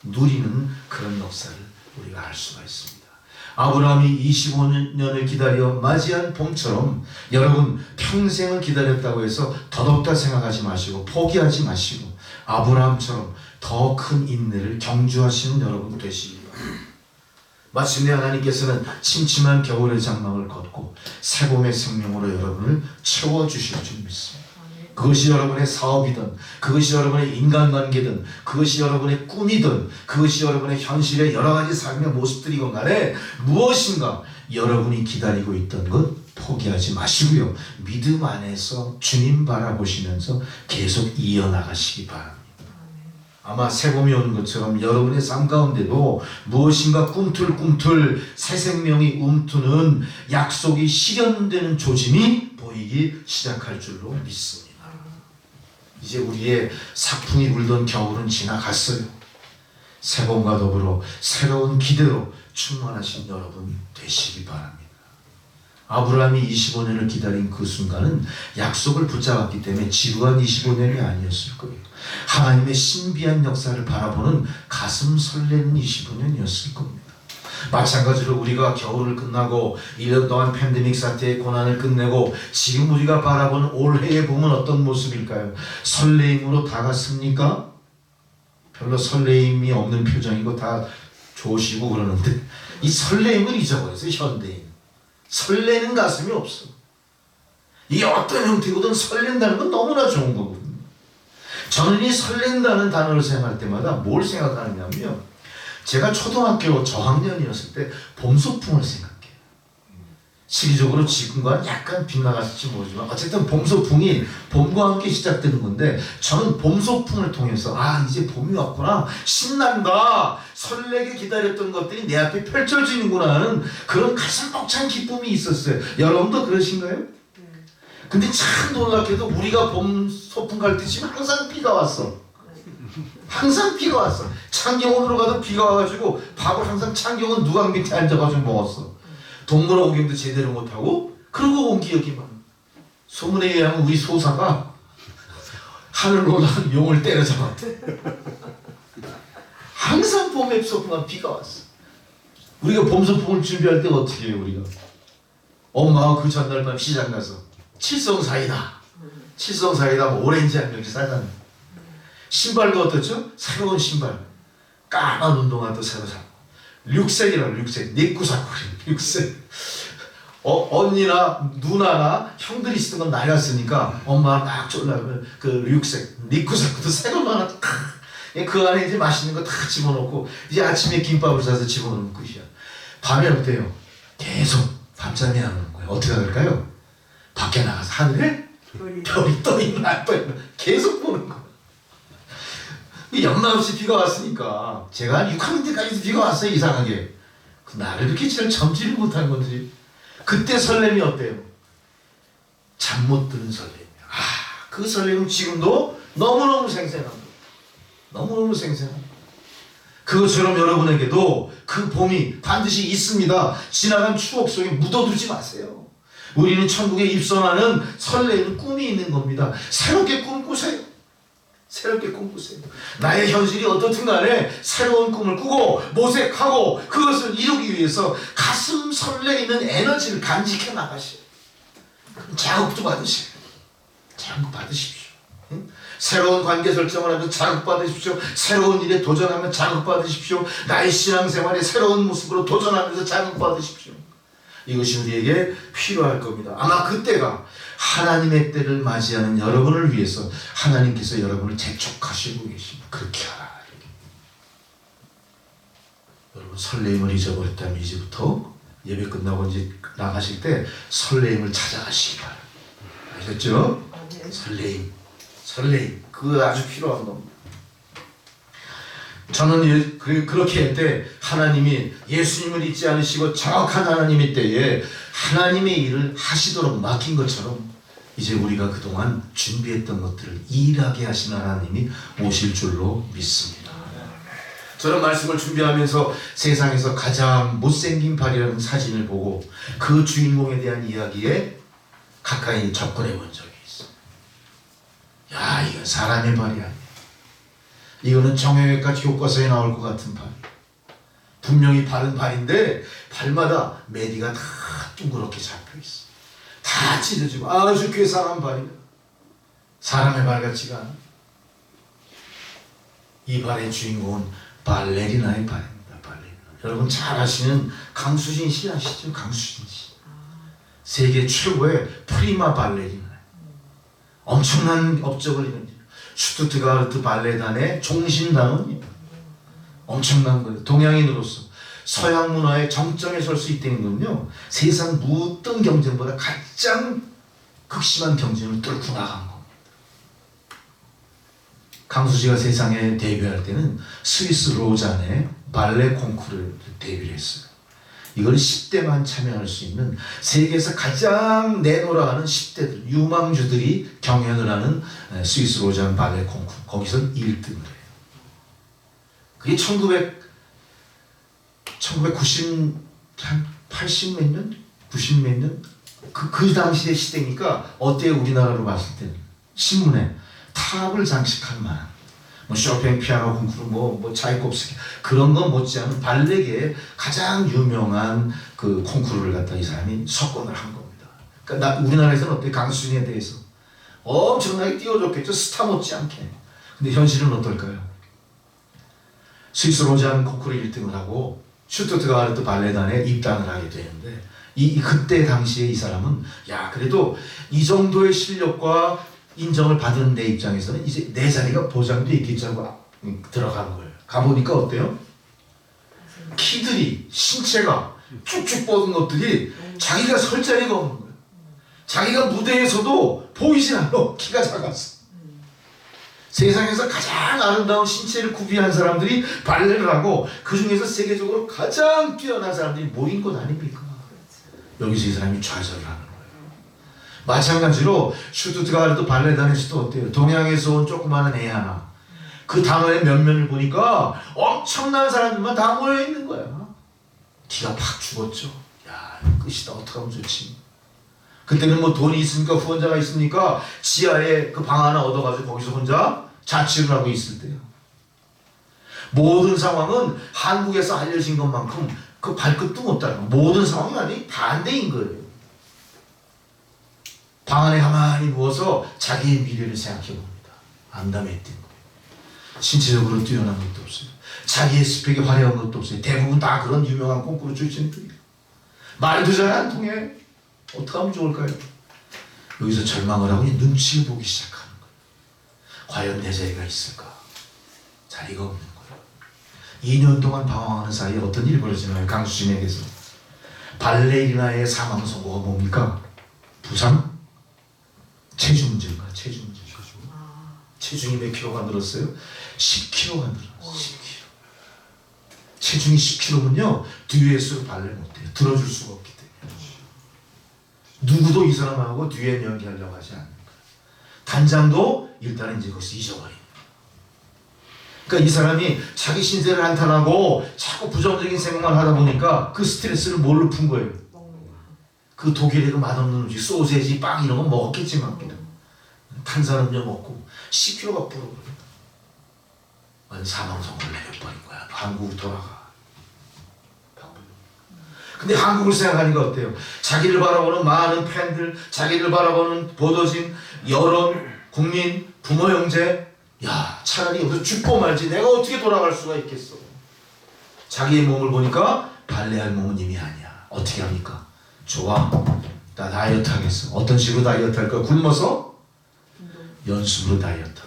누리는 그런 역사를 우리가 알 수가 있습니다. 아브라함이 25년을 기다려 맞이한 봄처럼 여러분 평생을 기다렸다고 해서 더덥다 생각하지 마시고 포기하지 마시고 아브라함처럼 더 큰 인내를 경주하시는 여러분 되시기 바랍니다. 마침내 하나님께서는 침침한 겨울의 장막을 걷고 새봄의 생명으로 여러분을 채워주실 줄 믿습니다. 그것이 여러분의 사업이든 그것이 여러분의 인간관계든 그것이 여러분의 꿈이든 그것이 여러분의 현실의 여러 가지 삶의 모습들이건 간에 무엇인가 여러분이 기다리고 있던 것 포기하지 마시고요. 믿음 안에서 주님 바라보시면서 계속 이어나가시기 바랍니다. 아마 새봄이 오는 것처럼 여러분의 삶 가운데도 무엇인가 꿈틀꿈틀 새 생명이 움트는 약속이 실현되는 조짐이 보이기 시작할 줄로 믿습니다. 이제 우리의 사풍이 불던 겨울은 지나갔어요. 새봄과 더불어 새로운 기대로 충만하신 여러분 되시기 바랍니다. 아브라함이 25년을 기다린 그 순간은 약속을 붙잡았기 때문에 지루한 25년이 아니었을 거예요. 하나님의 신비한 역사를 바라보는 가슴 설레는 25년이었을 겁니다. 마찬가지로 우리가 겨울을 끝나고 1년 동안 팬데믹 사태의 고난을 끝내고 지금 우리가 바라보는 올해의 봄은 어떤 모습일까요? 설레임으로 다갔습니까? 별로 설레임이 없는 표정이고 다 좋으시고 그러는데 이 설레임을 잊어버렸어요. 현대인 설레는 가슴이 없어. 이게 어떤 형태거든 설렌다는 건 너무나 좋은 거거든요. 저는 이 설렌다는 단어를 생각할 때마다 뭘 생각하느냐면요, 제가 초등학교 저학년이었을 때 봄소풍을 생각해요. 시기적으로 지금과는 약간 빗나갔을지 모르지만 어쨌든 봄소풍이 봄과 함께 시작되는 건데 저는 봄소풍을 통해서 이제 봄이 왔구나, 신난다, 설레게 기다렸던 것들이 내 앞에 펼쳐지는구나 하는 그런 가슴 벅찬 기쁨이 있었어요. 여러분도 그러신가요? 근데 참 놀랍게도 우리가 봄소풍 갈 때쯤 항상 비가 왔어. 항상 비가 왔어. 창경원으로 가도 비가 와가지고 밥을 항상 창경원 누각 밑에 앉아가지고 먹었어. 동물원 구경도 제대로 못하고 그러고 온 기억이 많아. 소문에 의하면 우리 소사가 하늘로 올라간 용을 때려잡았대. 항상 봄에 소풍은 비가 왔어. 우리가 봄소풍을 준비할 때 어떻게 해요? 우리가 엄마가 그 전날 밤 시장 가서 칠성사이다 뭐 오렌지 한 명씩 사잖아요. 신발도 어떻죠? 새로운 신발, 까만 운동화도 새로 사고, 룩색이라고 룩색, 내꾸 사고 그래. 룩색. 언니나 누나나 형들이 쓰던 건 낡았으니까 엄마가 딱 졸라면 그 류색, 니꾸사쿠도 새 것만 하나 그 안에 이제 맛있는 거 다 집어넣고 이제 아침에 김밥을 싸서 집어넣는 끝이야. 밤에 어때요? 계속 밤잠이 안 오는 거예요. 어떻게 할까요? 밖에 나가서 하늘에 별이 떠 있나 안 떠 있나 계속 보는 거예요. 연말 없이 비가 왔으니까 제가 한 6학년 때까지도 비가 왔어요. 이상하게. 그 나를 이렇게 잘 참지를 못한 건지 그때 설렘이 어때요? 잠 못 드는 설렘이에요. 그 설렘은 지금도 너무너무 생생합니다. 너무너무 생생합니다. 그것처럼 여러분에게도 그 봄이 반드시 있습니다. 지나간 추억 속에 묻어두지 마세요. 우리는 천국에 입성하는 설레는 꿈이 있는 겁니다. 새롭게 꿈꾸세요. 새롭게 꿈꾸세요. 나의 현실이 어떻든 간에 새로운 꿈을 꾸고 모색하고 그것을 이루기 위해서 가슴 설레이는 에너지를 간직해 나가시오. 자극도 받으세요. 자극 받으십시오. 응? 새로운 관계 설정을 하면 자극받으십시오. 새로운 일에 도전하면 자극받으십시오. 나의 신앙생활의 새로운 모습으로 도전하면서 자극받으십시오. 이것이 우리에게 필요할 겁니다. 아마 그때가 하나님의 때를 맞이하는 여러분을 위해서 하나님께서 여러분을 재촉하시고 계십니다. 그렇게 하라. 여러분 설레임을 잊어버렸다면 이제부터 예배 끝나고 이제 나가실 때 설레임을 찾아가시기 바랍니다. 아셨죠? 설레임 그거 아주 필요한 겁니다. 저는 그렇게 할 때 하나님이 예수님을 잊지 않으시고 정확한 하나님의 때에 하나님의 일을 하시도록 맡긴 것처럼 이제 우리가 그동안 준비했던 것들을 일하게 하신 하나님이 오실 줄로 믿습니다. 저는 말씀을 준비하면서 세상에서 가장 못생긴 발이라는 사진을 보고 그 주인공에 대한 이야기에 가까이 접근해 본 적이 있어요. 야, 이건 사람의 발이 아니야. 이거는 정형외과 교과서에 나올 것 같은 발. 분명히 바른 발인데 발마다 메디가 다 둥그렇게 잡혀있어. 다 찢어지고 아주 괴상한 발이다. 사람의 발 같지가 않아. 이 발의 주인공은 발레리나의 발입니다. 발레리나. 여러분 잘 아시는 강수진 씨 아시죠? 강수진 씨. 세계 최고의 프리마 발레리나. 엄청난 업적을 이룬 슈투트가르트 발레단의 종신단원입니다. 엄청난 거예요. 동양인으로서 서양 문화의 정점에 설 수 있다는 건요, 세상 무엇든 경쟁보다 가장 극심한 경쟁을 뚫고 나간 겁니다. 강수지가 세상에 데뷔할 때는 스위스 로잔의 발레 콩쿠르를 데뷔를 했어요. 이걸 10대만 참여할 수 있는 세계에서 가장 내노라 하는 10대들, 유망주들이 경연을 하는 스위스 로잔 발레 콩쿠르. 거기서 1등을 해요. 그게 1980 몇 년? 90 몇 년? 그 당시의 시대니까 어때요? 우리나라로 봤을 때는. 신문에 탑을 장식할 만한 뭐 쇼팽 피아노 콩쿠르 뭐 차이콥스키 그런 건 못지않은 발레계의 가장 유명한 그 콩쿠르를 갖다 이 사람이 석권을 한 겁니다. 그러니까 우리나라에서는 어때? 강수진에 대해서 엄청나게 띄워줬겠죠. 스타 못지않게. 근데 현실은 어떨까요? 스위스 로잔 콩쿠르 1등을 하고 슈투트가르트 발레단에 입단을 하게 되는데 그때 당시에 이 사람은 야 그래도 이 정도의 실력과 인정을 받은 내 입장에서는 이제 내 자리가 보장돼 있겠지 하고 들어간 거예요. 가보니까 어때요? 키들이 신체가 쭉쭉 뻗은 것들이 자기가 설 자리가 없는 거예요. 자기가 무대에서도 보이진 않아. 키가 작았어. 세상에서 가장 아름다운 신체를 구비한 사람들이 발레를 하고 그 중에서 세계적으로 가장 뛰어난 사람들이 모인 것 아닙니까? 여기서 이 사람이 좌절을 하는 거예요. 마찬가지로 슈투트가르트 발레단에서도 어때요? 동양에서 온 조그마한 애 하나. 그 단어의 면면을 보니까 엄청난 사람들만 다 모여 있는 거야. 기가 팍 죽었죠. 야, 끝이다. 어떡하면 좋지. 그때는 뭐 돈이 있습니까? 후원자가 있습니까? 지하에 그 방 하나 얻어가지고 거기서 혼자 자취를 하고 있을 때요. 모든 상황은 한국에서 알려진 것만큼 그 발끝도 못 따라. 모든 상황이 아니 반대인 거예요. 방 안에 가만히 누워서 자기의 미래를 생각해 봅니다. 암담했던 거예요. 신체적으로 뛰어난 것도 없어요. 자기의 스펙이 화려한 것도 없어요. 대부분 다 그런 유명한 콩쿠르 출신들이에요. 말도 잘 안 통해. 어떻게 하면 좋을까요? 여기서 절망을 하고 눈치를 보기 시작하는 거예요. 과연 내 자리가 있을까? 자리가 없는 거예요. 2년 동안 방황하는 사이에 어떤 일이 벌어지나요? 강수진에게서 발레리나의 사망 선고가 뭡니까? 부상? 체중 문제인가? 체중 문제. 체중이 몇 킬로가 늘었어요? 10킬로가 늘었어요. 10킬로. 체중이 10킬로면요 뒤에서 발레를 못해요. 들어줄 수가 없기 때문에. 누구도 이 사람하고 뒤에 연기하려고 하지 않는 거예요. 단장도 일단은 이제 거기서 잊어버립니다. 그러니까 이 사람이 자기 신세를 한탄하고 자꾸 부정적인 생각만 하다 보니까 그 스트레스를 뭘로 푼 거예요? 그 독일의 그 맛없는 음식, 소세지, 빵 이런 거 먹었겠지만 탄산음료 먹고 10kg가 불어버려. 사망 선고를 내려버린 거야. 한국으로 돌아가. 근데 한국을 생각하니까 어때요? 자기를 바라보는 많은 팬들, 자기를 바라보는 보도진, 여론, 국민, 부모, 형제, 야 차라리 여기서 죽고 말지 내가 어떻게 돌아갈 수가 있겠어. 자기의 몸을 보니까 발레할 몸은 이미 아니야. 어떻게 합니까? 좋아, 나 다이어트 하겠어. 어떤 식으로 다이어트 할까? 굶어서? 연습으로 다이어트.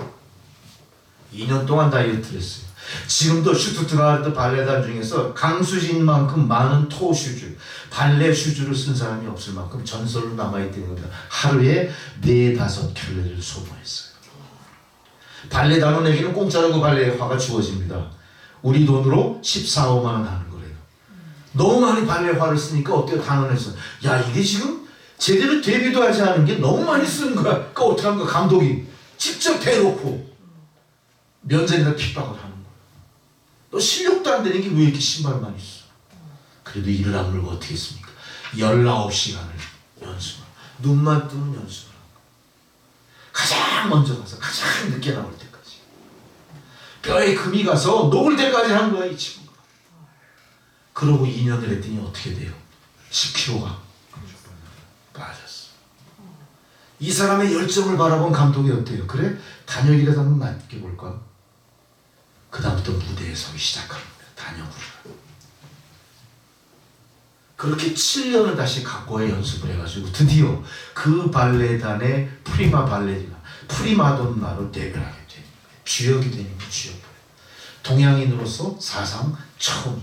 2년 동안 다이어트를 했어요. 지금도 슈투트가르트 발레단 중에서 강수진만큼 많은 토 슈즈, 발레 슈즈를 쓴 사람이 없을 만큼 전설로 남아있다는 겁니다. 하루에 4-5켤레를 소모했어요. 발레단원에게는 공짜로 그 발레화가 주어집니다. 우리 돈으로 14-15만 원 하는 거래요. 너무 많이 발레화를 쓰니까 어때요? 단원에서 야 이게 지금 제대로 데뷔도 하지 않은 게 너무 많이 쓰는 거야. 그러니까 어떻게 하는 거야? 감독이 직접 대놓고 면전에다 핍박을 하는 거야. 너 실력도 안 되는 게 왜 이렇게 신발만 있어? 그래도 이를 악물고 어떻게 했습니까? 19시간을 연습을, 눈만 뜨면 연습을 하고 가장 먼저 가서 가장 늦게 나올 때까지 뼈에 금이 가서 녹을 때까지 한 거야 이 친구가. 그러고 2년을 했더니 어떻게 돼요? 10kg가 빠졌어. 이 사람의 열정을 바라본 감독이 어때요? 그래? 단역이라도 한번 맡겨볼까? 그 다음부터 무대에 서기 시작합니다. 단역으로. 그렇게 7년을 다시 각고의 연습을 해가지고 드디어 그 발레단의 프리마 발레리나, 프리마돈나로 데뷔하게 되는 거예요. 주역이 되는 거예요. 주역. 동양인으로서 사상 처음.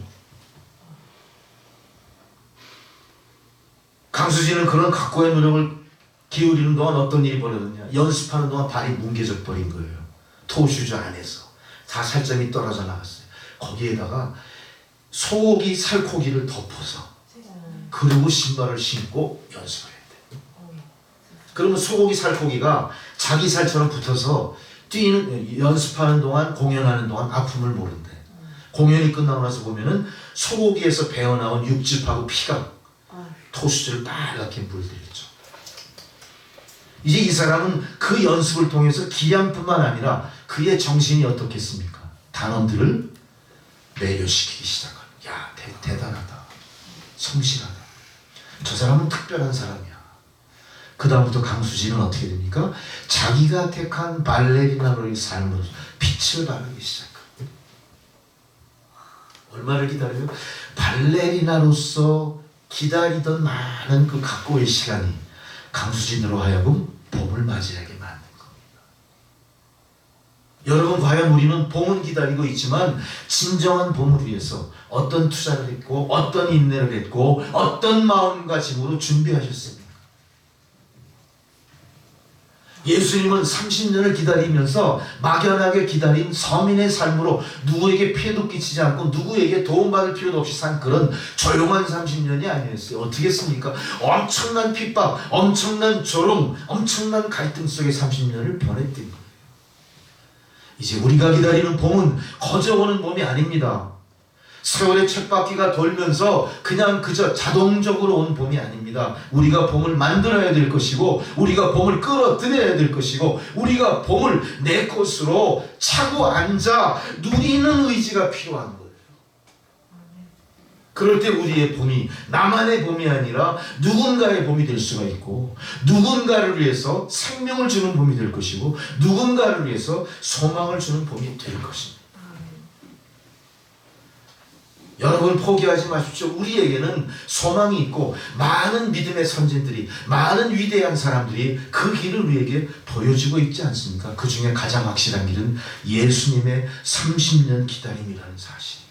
강수진은 그런 각고의 노력을 기울이는 동안 어떤 일이 벌어졌냐? 연습하는 동안 발이 뭉개져 버린 거예요. 토슈즈 안에서 다 살점이 떨어져 나갔어요. 거기에다가 소고기 살코기를 덮어서 그리고 신발을 신고 연습을 했대요. 그러면 소고기 살코기가 자기 살처럼 붙어서 연습하는 동안, 공연하는 동안 아픔을 모른대. 공연이 끝나고 나서 보면은 소고기에서 배어나온 육즙하고 피가 토슈즈를 빨갛게 물들였죠. 이제 이 사람은 그 연습을 통해서 기량뿐만 아니라 그의 정신이 어떻겠습니까? 단원들을 매료시키기 시작합니다. 야, 대단하다. 성실하다. 저 사람은 특별한 사람이야. 그 다음부터 강수진은 어떻게 됩니까? 자기가 택한 발레리나로의 삶으로 빛을 발하기 시작합니다. 얼마를 기다려요? 발레리나로서 기다리던 많은 그 각고의 시간이 강수진으로 하여금 봄을 맞이하게 만든 겁니다. 여러분, 과연 우리는 봄은 기다리고 있지만 진정한 봄을 위해서 어떤 투자를 했고 어떤 인내를 했고 어떤 마음가짐으로 준비하셨습니까? 예수님은 30년을 기다리면서 막연하게 기다린 서민의 삶으로 누구에게 피해도 끼치지 않고 누구에게 도움받을 필요도 없이 산 그런 조용한 30년이 아니었어요. 어떻게 했습니까? 엄청난 핍박, 엄청난 조롱, 엄청난 갈등 속에 30년을 보냈던 거예요. 이제 우리가 기다리는 봄은 거저 오는 봄이 아닙니다. 세월의 쳇바퀴가 돌면서 그냥 그저 자동적으로 온 봄이 아닙니다. 우리가 봄을 만들어야 될 것이고 우리가 봄을 끌어들여야 될 것이고 우리가 봄을 내 것으로 차고 앉아 누리는 의지가 필요한 거예요. 그럴 때 우리의 봄이 나만의 봄이 아니라 누군가의 봄이 될 수가 있고 누군가를 위해서 생명을 주는 봄이 될 것이고 누군가를 위해서 소망을 주는 봄이 될 것입니다. 여러분 포기하지 마십시오. 우리에게는 소망이 있고 많은 믿음의 선진들이, 많은 위대한 사람들이 그 길을 우리에게 보여주고 있지 않습니까? 그 중에 가장 확실한 길은 예수님의 30년 기다림이라는 사실이에요.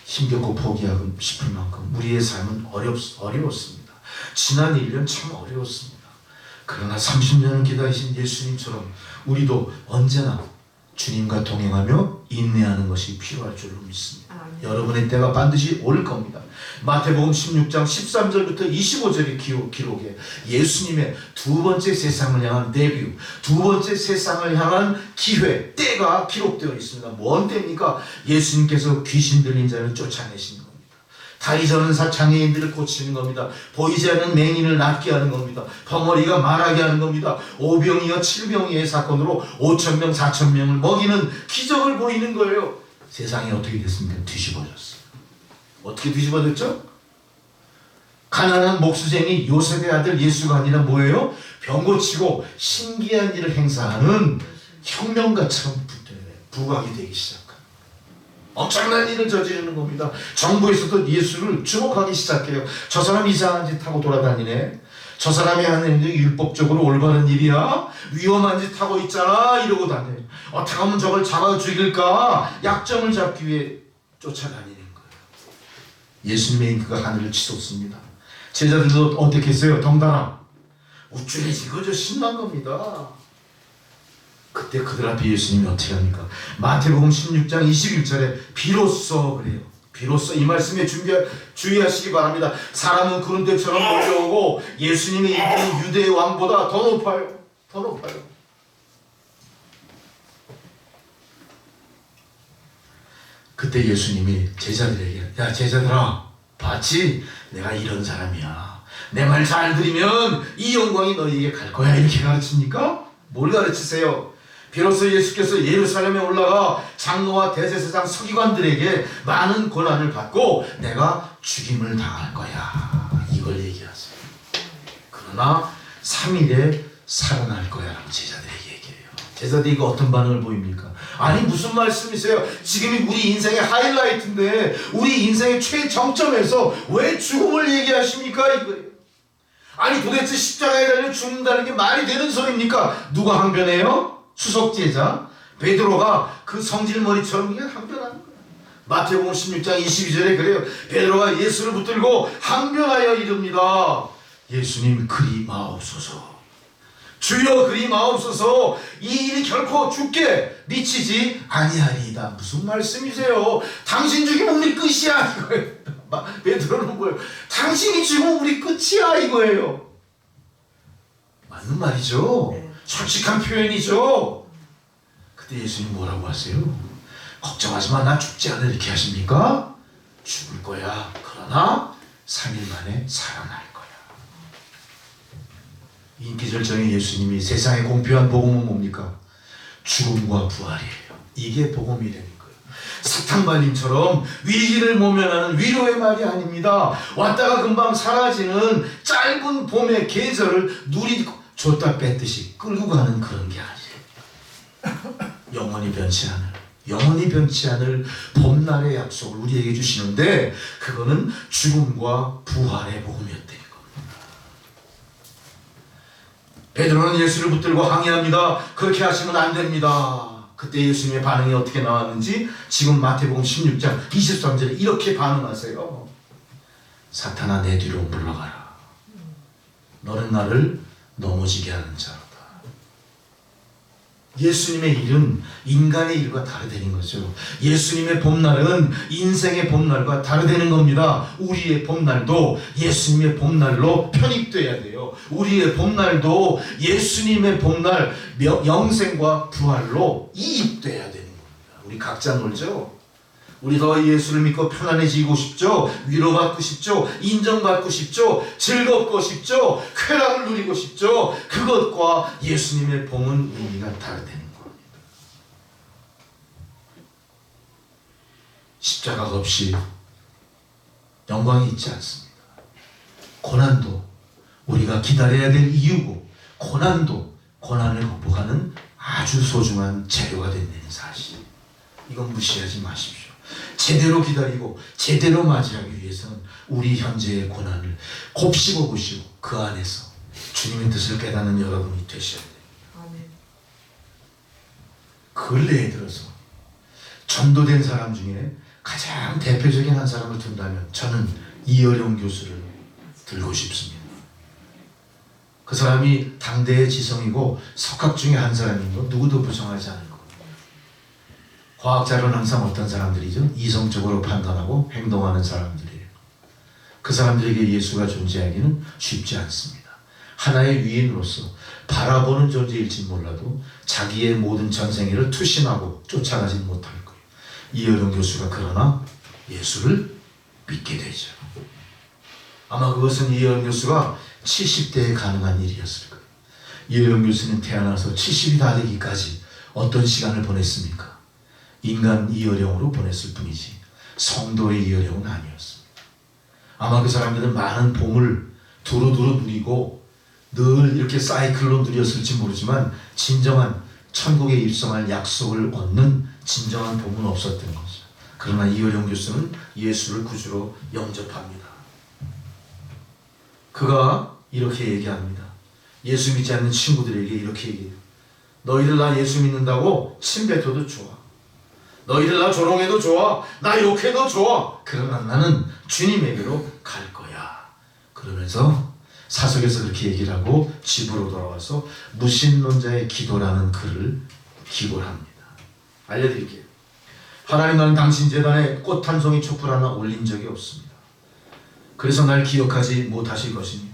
힘겹고 포기하고 싶을 만큼 우리의 삶은 어려웠습니다. 지난 1년 참 어려웠습니다. 그러나 30년을 기다리신 예수님처럼 우리도 언제나 주님과 동행하며 인내하는 것이 필요할 줄로 믿습니다. 여러분의 때가 반드시 올 겁니다. 마태복음 16장 13절부터 25절의 기록에 예수님의 두 번째 세상을 향한 데뷔, 두 번째 세상을 향한 기회, 때가 기록되어 있습니다. 뭔 때입니까? 예수님께서 귀신 들린 자를 쫓아내시는 겁니다. 다리 저는 장애인들을 고치는 겁니다. 보이지 않는 맹인을 낫게 하는 겁니다. 벙어리가 말하게 하는 겁니다. 오병이어 칠병이의 사건으로 5,000명 4,000명을 먹이는 기적을 보이는 거예요. 세상이 어떻게 됐습니까? 뒤집어졌어요. 어떻게 뒤집어졌죠? 가난한 목수쟁이 요셉의 아들 예수가 아니라 뭐예요? 병 고치고 신기한 일을 행사하는 혁명가처럼 부각이 되기 시작합니다. 엄청난 일을 저지르는 겁니다. 정부에서도 예수를 주목하기 시작해요. 저 사람 이상한 짓 하고 돌아다니네. 저 사람이 하는 일이 율법적으로 올바른 일이야? 위험한 짓 하고 있잖아. 이러고 다녀요. 어떻게 하면 저걸 잡아 죽일까? 약점을 잡기 위해 쫓아다니는 거예요. 예수님의 인기가 하늘을 치솟습니다. 제자들도 어떻게 했어요? 덩달아 우쭐해지고 신난 겁니다. 그때 그들 앞에 예수님이 어떻게 합니까? 마태복음 16장 21절에 비로소 그래요. 비로소 이 말씀에 주의하시기 바랍니다. 사람은 구름 대처럼 몰려오고 예수님의 인기는 유대의 왕보다 더 높아요. 더 높아요. 그때 예수님이 제자들에게, 야 제자들아, 봤지? 내가 이런 사람이야. 내 말 잘 들으면 이 영광이 너희에게 갈 거야. 이렇게 가르칩니까? 뭘 가르치세요? 비로소 예수께서 예루살렘에 올라가 장로와 대제사장 서기관들에게 많은 고난을 받고 내가 죽임을 당할 거야. 이걸 얘기하세요. 그러나 3일에 살아날 거야 라고 제자들에게 얘기해요. 제자들이 이거 어떤 반응을 보입니까? 아니 무슨 말씀이세요? 지금이 우리 인생의 하이라이트인데 우리 인생의 최정점에서 왜 죽음을 얘기하십니까? 이거예요. 아니 도대체 십자가에 달려 죽는다는 게 말이 되는 소리입니까? 누가 항변해요? 수석제자 베드로가 그 성질머리처럼 그냥 항변하는 거예요. 마태복음 16장 22절에 그래요. 베드로가 예수를 붙들고 항변하여 이릅니다. 예수님 그리 마옵소서. 주여 그리 마옵소서. 이 일이 결코 죽게 미치지 아니하리이다. 무슨 말씀이세요? 당신 죽이면 우리 끝이야 이거예요. 베드로는 뭐예요? 당신이 죽으면 우리 끝이야 이거예요. 맞는 말이죠. 솔직한 표현이죠. 그때 예수님 뭐라고 하세요? 걱정하지 마, 나 죽지 않아 이렇게 하십니까? 죽을 거야. 그러나 3일 만에 살아날 거야. 인기절정의 예수님이 세상에 공표한 복음은 뭡니까? 죽음과 부활이에요. 이게 복음이라는 거예요. 사탕발림처럼 위기를 모면하는 위로의 말이 아닙니다. 왔다가 금방 사라지는 짧은 봄의 계절을 누리고 줬다 뺐듯이 끌고 가는 그런 게 아니에요. 영원히 변치 않을 봄날의 약속을 우리에게 주시는데 그거는 죽음과 부활의 복음이었다는 겁니다. 베드로는 예수를 붙들고 항의합니다. 그렇게 하시면 안 됩니다. 그때 예수님의 반응이 어떻게 나왔는지 지금 마태복음 16장 23절에 이렇게 반응하세요. 사탄아 내 뒤로 물러가라. 너는 나를 넘어지게 하는 자로다. 예수님의 일은 인간의 일과 다르다는 거죠. 예수님의 봄날은 인생의 봄날과 다르다는 겁니다. 우리의 봄날도 예수님의 봄날로 편입돼야 돼요. 우리의 봄날도 예수님의 봄날 영생과 부활로 이입돼야 되는 겁니다. 우리 각자 놀죠. 우리 더 예수를 믿고 편안해지고 싶죠? 위로받고 싶죠? 인정받고 싶죠? 즐겁고 싶죠? 쾌락을 누리고 싶죠? 그것과 예수님의 봄은 의미가 다르다는 겁니다. 십자가가 없이 영광이 있지 않습니다. 고난도 우리가 기다려야 될 이유고 고난도 고난을 극복하는 아주 소중한 재료가 된다는 사실. 이건 무시하지 마십시오. 제대로 기다리고 제대로 맞이하기 위해서는 우리 현재의 고난을 곱씹어 보시고 그 안에서 주님의 뜻을 깨닫는 여러분이 되셔야 돼요. 근래에 들어서 전도된 사람 중에 가장 대표적인 한 사람을 둔다면 저는 이어령 교수를 들고 싶습니다. 그 사람이 당대의 지성이고 석학 중에 한 사람인 거 누구도 부정하지 않을 겁니다. 과학자로는 항상 어떤 사람들이죠? 이성적으로 판단하고 행동하는 사람들이에요. 그 사람들에게 예수가 존재하기는 쉽지 않습니다. 하나의 위인으로서 바라보는 존재일지 몰라도 자기의 모든 전생애를 투신하고 쫓아가지 못할 거예요. 이어령 교수가 그러나 예수를 믿게 되죠. 아마 그것은 이어령 교수가 70대에 가능한 일이었을 거예요. 이어령 교수는 태어나서 70이 다 되기까지 어떤 시간을 보냈습니까? 인간 이어령으로 보냈을 뿐이지 성도의 이어령은 아니었습니다. 아마 그 사람들은 많은 봄을 두루두루 누리고 늘 이렇게 사이클로 누렸을지 모르지만 진정한 천국에 입성할 약속을 얻는 진정한 봄은 없었던 거죠. 그러나 이어령 교수는 예수를 구주로 영접합니다. 그가 이렇게 얘기합니다. 예수 믿지 않는 친구들에게 이렇게 얘기해요. 너희들 나 예수 믿는다고 침 뱉어도 좋아. 너희들 나 조롱해도 좋아. 나 욕해도 좋아. 그러나 나는 주님에게로 갈 거야. 그러면서 사석에서 그렇게 얘기를 하고 집으로 돌아와서 무신론자의 기도라는 글을 기고를 합니다. 알려드릴게요. 하나님, 나는 당신 제단에 꽃 한 송이 촛불 하나 올린 적이 없습니다. 그래서 날 기억하지 못하실 것입니다.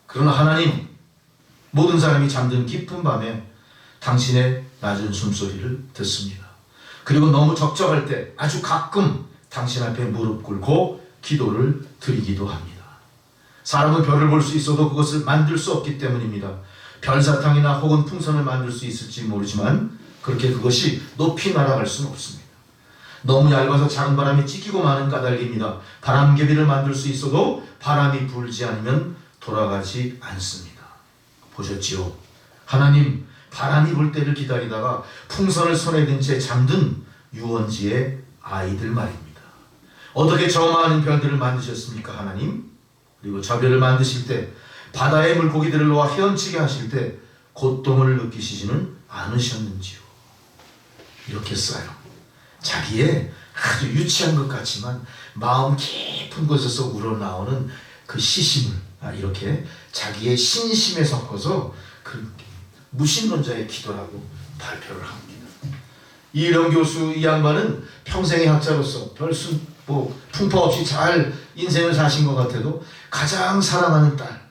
그러나 하나님, 모든 사람이 잠든 깊은 밤에 당신의 낮은 숨소리를 듣습니다. 그리고 너무 적적할 때 아주 가끔 당신 앞에 무릎 꿇고 기도를 드리기도 합니다. 사람은 별을 볼 수 있어도 그것을 만들 수 없기 때문입니다. 별사탕이나 혹은 풍선을 만들 수 있을지 모르지만 그렇게 그것이 높이 날아갈 수는 없습니다. 너무 얇아서 작은 바람이 찢기고 마는 까닭입니다. 바람개비를 만들 수 있어도 바람이 불지 않으면 돌아가지 않습니다. 보셨지요? 하나님, 바람이 불 때를 기다리다가 풍선을 손에 든 채 잠든 유원지의 아이들 말입니다. 어떻게 저 많은 별들을 만드셨습니까, 하나님? 그리고 저 별을 만드실 때 바다의 물고기들을 놓아 헤엄치게 하실 때 고통을 느끼시지는 않으셨는지요? 이렇게 써요. 자기의 아주 유치한 것 같지만 마음 깊은 곳에서 우러나오는 그 시심을 이렇게 자기의 신심에 섞어서 그 무신론자의 기도라고 발표를 합니다. 이령 교수 이 양반은 평생의 학자로서 별수 풍파 없이 잘 인생을 사신 것 같아도 가장 사랑하는 딸,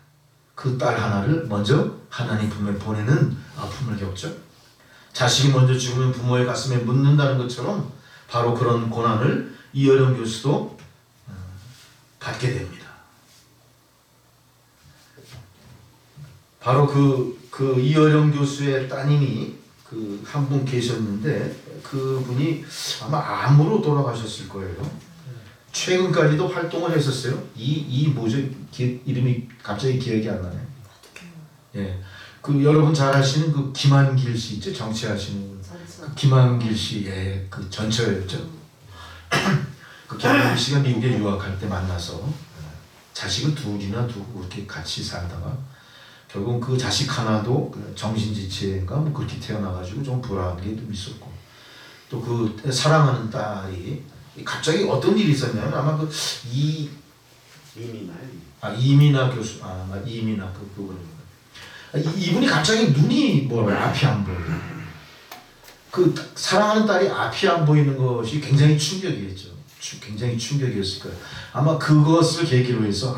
그 딸 하나를 먼저 하나님 품에 보내는 아픔을 겪죠. 자식이 먼저 죽으면 부모의 가슴에 묻는다는 것처럼 바로 그런 고난을 이어령 교수도 받게 됩니다. 바로 그 이어령 교수의 따님이 한 분 계셨는데 그분이 아마 암으로 돌아가셨을 거예요. 최근까지도 활동을 했었어요. 뭐죠? 이름이 갑자기 기억이 안 나네. 예, 여러분 잘 아시는 그 김한길 씨 있죠? 정치하시는 그 김한길 씨의 그 전처였죠. 그 김한길 씨가 미국에 유학할 때 만나서 자식을 둘이나 두고 그렇게 같이 살다가 결국 그 자식 하나도 정신지체인가 뭐 그렇게 태어나가지고 좀 불안한 게 좀 있었고 또 그 사랑하는 딸이 갑자기 어떤 일이 있었냐면 아마 이민아 교수 이민아 그분입니다. 이분이 갑자기 눈이 앞이 안 보여요. 그 사랑하는 딸이 앞이 안 보이는 것이 굉장히 충격이었죠. 굉장히 충격이었을 거예요. 아마 그것을 계기로 해서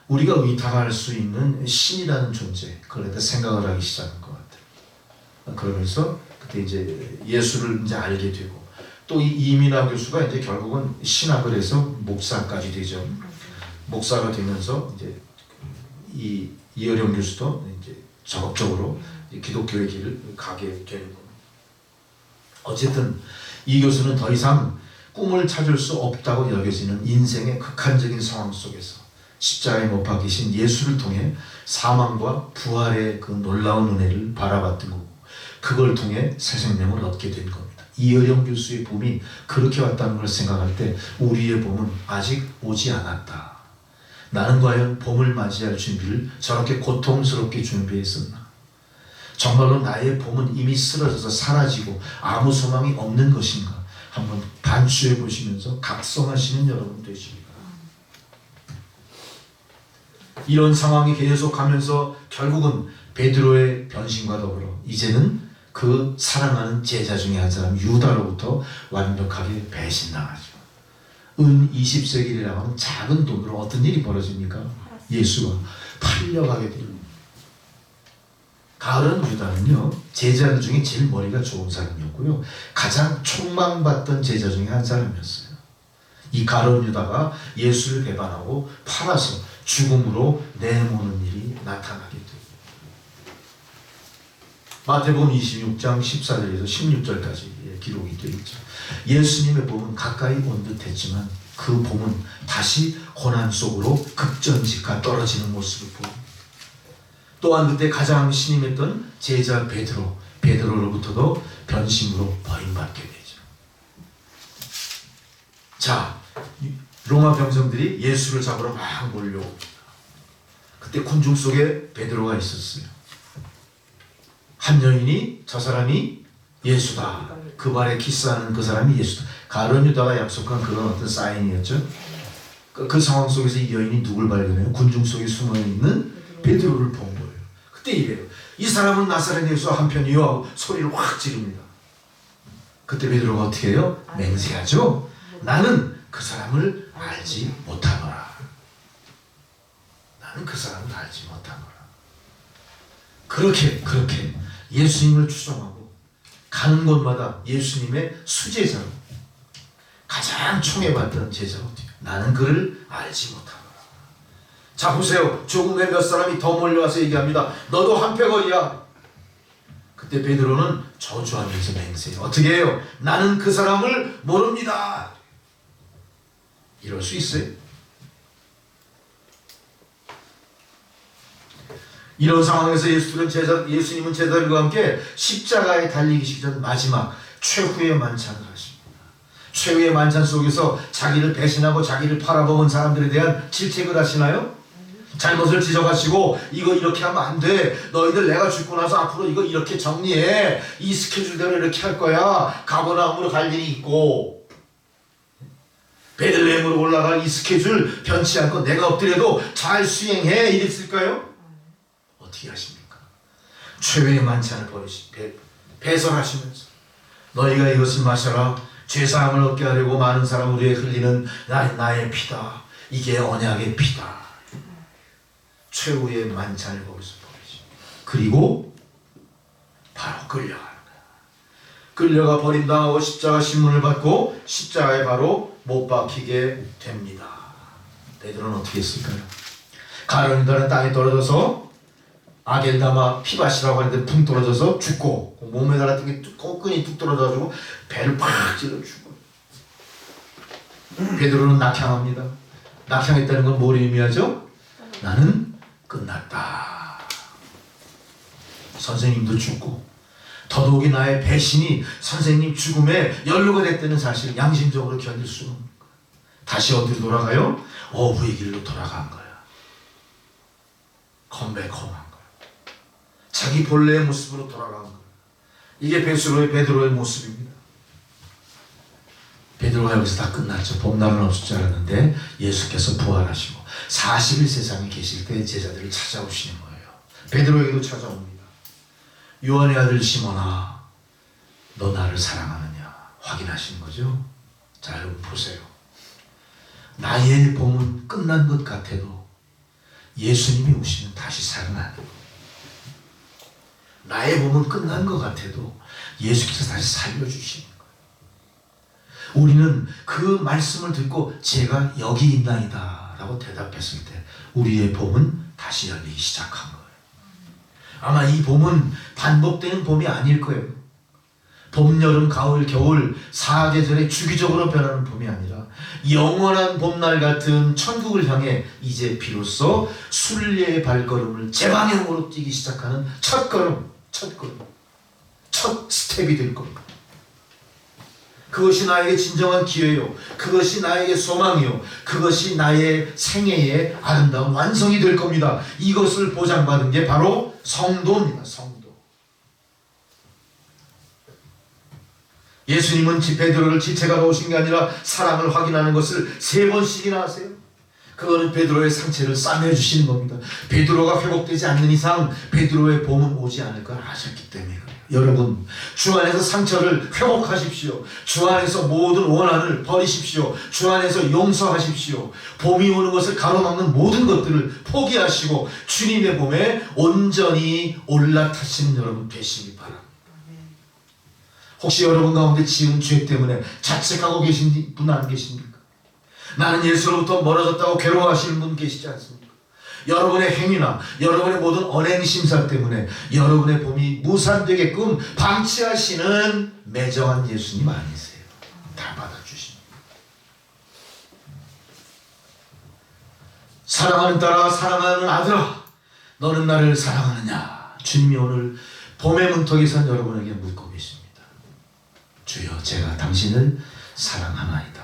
우리가 의탁할 수 있는 신이라는 존재, 그걸 생각을 하기 시작한 것 같아요. 그러면서 그때 이제 예수를 이제 알게 되고, 또 이 이민아 교수가 이제 결국은 신학을 해서 목사까지 되죠. 목사가 되면서 이제 이 이어령 교수도 이제 적극적으로 기독교의 길을 가게 되는 겁니다. 어쨌든 이 교수는 더 이상 꿈을 찾을 수 없다고 여겨지는 인생의 극한적인 상황 속에서 십자가에 못 박히신 예수를 통해 사망과 부활의 그 놀라운 은혜를 바라봤던 거고 그걸 통해 새 생명을 얻게 된 겁니다. 이어령 교수의 봄이 그렇게 왔다는 걸 생각할 때 우리의 봄은 아직 오지 않았다. 나는 과연 봄을 맞이할 준비를 저렇게 고통스럽게 준비했었나? 정말로 나의 봄은 이미 쓰러져서 사라지고 아무 소망이 없는 것인가? 한번 반추해 보시면서 각성하시는 여러분 되시기 바랍니다. 이런 상황이 계속 가면서 결국은 베드로의 변심과 더불어 이제는 그 사랑하는 제자 중에 한 사람 유다로부터 완벽하게 배신당하죠. 은 20세겔이라고 하는 작은 돈으로 어떤 일이 벌어집니까? 예수가 팔려가게 됩니다. 가룟 유다는요, 제자들 중에 제일 머리가 좋은 사람이었고요, 가장 촉망받던 제자 중에 한 사람이었어요. 이 가룟 유다가 예수를 배반하고 팔아서 죽음으로 내모는 일이 나타나게 됩니다. 마태복음 26장 14절에서 16절까지 기록이 되어 있죠. 예수님의 봄은 가까이 온 듯했지만 그 봄은 다시 고난 속으로 급전직하 떨어지는 모습을 보입니다. 또한 그때 가장 신임했던 제자 베드로로부터도 변심으로 버림받게 되죠. 자, 로마 병정들이 예수를 잡으러 막 몰려옵니다. 그때 군중 속에 베드로가 있었어요. 한 여인이 저 사람이 예수다, 그 발에 키스하는 그 사람이 예수다, 가룟 유다가 약속한 그런 어떤 사인이었죠. 그 상황 속에서 이 여인이 누굴 발견해요? 군중 속에 숨어있는 베드로를 본 거예요. 그때 이래요. 이 사람은 나사렛 예수 한편이요 하고 소리를 확 지릅니다. 그때 베드로가 어떻게 해요? 맹세하죠. 나는 그 사람을 알지 못하노라. 나는 그 사람을 알지 못하노라. 그렇게 예수님을 추종하고 가는 곳마다 예수님의 수제자로 가장 총애받던 제자로 나는 그를 알지 못하노라. 자, 보세요. 조금의 몇 사람이 더 몰려와서 얘기합니다. 너도 한패거리야. 그때 베드로는 저주하면서 맹세해요. 어떻게 해요? 나는 그 사람을 모릅니다. 이럴 수 있어요? 이런 상황에서 예수님은 제자들과 함께 십자가에 달리기 전 마지막 최후의 만찬을 하십니다. 최후의 만찬 속에서 자기를 배신하고 자기를 팔아먹은 사람들에 대한 질책을 하시나요? 잘못을 지적하시고 이거 이렇게 하면 안 돼. 너희들 내가 죽고 나서 앞으로 이거 이렇게 정리해. 이 스케줄대로 이렇게 할 거야. 가버나움으로 갈 일이 있고 베들레헴으로 올라갈 이 스케줄 변치 않고 내가 엎드려도 잘 수행해 이랬을까요? 어떻게 하십니까? 최후의 만찬을 배설하시면서 너희가 이것을 마셔라. 죄사함을 얻게 하려고 많은 사람을 위해 흘리는 나의 피다. 이게 언약의 피다. 최후의 만찬을 거기서 버리십니다. 그리고 바로 끌려가는 거야. 끌려가 버림당하고 십자가 신문을 받고 십자가에 바로 못 박히게 됩니다. 베드로는 어떻게 했을까요? 가룟 유다는 땅에 떨어져서 아겔다마 피밭이라고 하는데 붕 떨어져서 죽고 몸에 달았던 게 끈이 뚝 떨어져가지고 배를 팍 찔러 죽어요. 베드로는 낙향합니다. 낙향했다는 건 뭘 의미하죠? 나는 끝났다. 선생님도 죽고 더더욱이 나의 배신이 선생님 죽음에 연루가 됐다는 사실을 양심적으로 견딜 수는 없는 거야. 다시 어디로 돌아가요? 어부의 길로 돌아간 거야. 컴백홈한 거야. 자기 본래의 모습으로 돌아간 거야. 이게 베드로의 모습입니다. 베드로가 여기서 다 끝났죠. 봄날은 없을 줄 알았는데 예수께서 부활하시고 40일 세상에 계실 때 제자들을 찾아오시는 거예요. 베드로에게도 찾아옵니다. 요한의 아들 시몬아, 너 나를 사랑하느냐? 확인하시는 거죠. 자, 여러분 보세요. 나의 봄은 끝난 것 같아도 예수님이 오시면 다시 살아나는 거예요. 나의 봄은 끝난 것 같아도 예수께서 다시 살려주시는 거예요. 우리는 그 말씀을 듣고 제가 여기 있나이다 라고 대답했을 때 우리의 봄은 다시 열리기 시작한 거예요. 아마 이 봄은 반복되는 봄이 아닐 거예요. 봄, 여름, 가을, 겨울 4계절의 주기적으로 변하는 봄이 아니라 영원한 봄날 같은 천국을 향해 이제 비로소 순례의 발걸음을 제방향으로 뛰기 시작하는 첫 스텝이 될 겁니다. 그것이 나에게 진정한 기회요. 그것이 나에게 소망이요. 그것이 나의 생애의 아름다운 완성이 될 겁니다. 이것을 보장받은 게 바로 성도입니다. 성도. 예수님은 베드로를 지체가 오신 게 아니라 사랑을 확인하는 것을 3번씩이나 하세요. 그거는 베드로의 상처를 싸매주시는 겁니다. 베드로가 회복되지 않는 이상 베드로의 봄은 오지 않을 걸 아셨기 때문에 그래요. 여러분, 주 안에서 상처를 회복하십시오. 주 안에서 모든 원한을 버리십시오. 주 안에서 용서하십시오. 봄이 오는 것을 가로막는 모든 것들을 포기하시고 주님의 봄에 온전히 올라타시는 여러분 되시기 바랍니다. 혹시 여러분 가운데 지은 죄 때문에 자책하고 계신 분 안 계십니까? 나는 예수로부터 멀어졌다고 괴로워하시는 분 계시지 않습니까? 여러분의 행위나 여러분의 모든 언행심사 때문에 여러분의 봄이 무산되게끔 방치하시는 매정한 예수님 아니세요. 다 받아주십니다. 사랑하는 딸아, 사랑하는 아들아, 너는 나를 사랑하느냐? 주님이 오늘 봄의 문턱에 선 여러분에게 묻고 계십니다. 주여, 제가 당신을 사랑하나이다.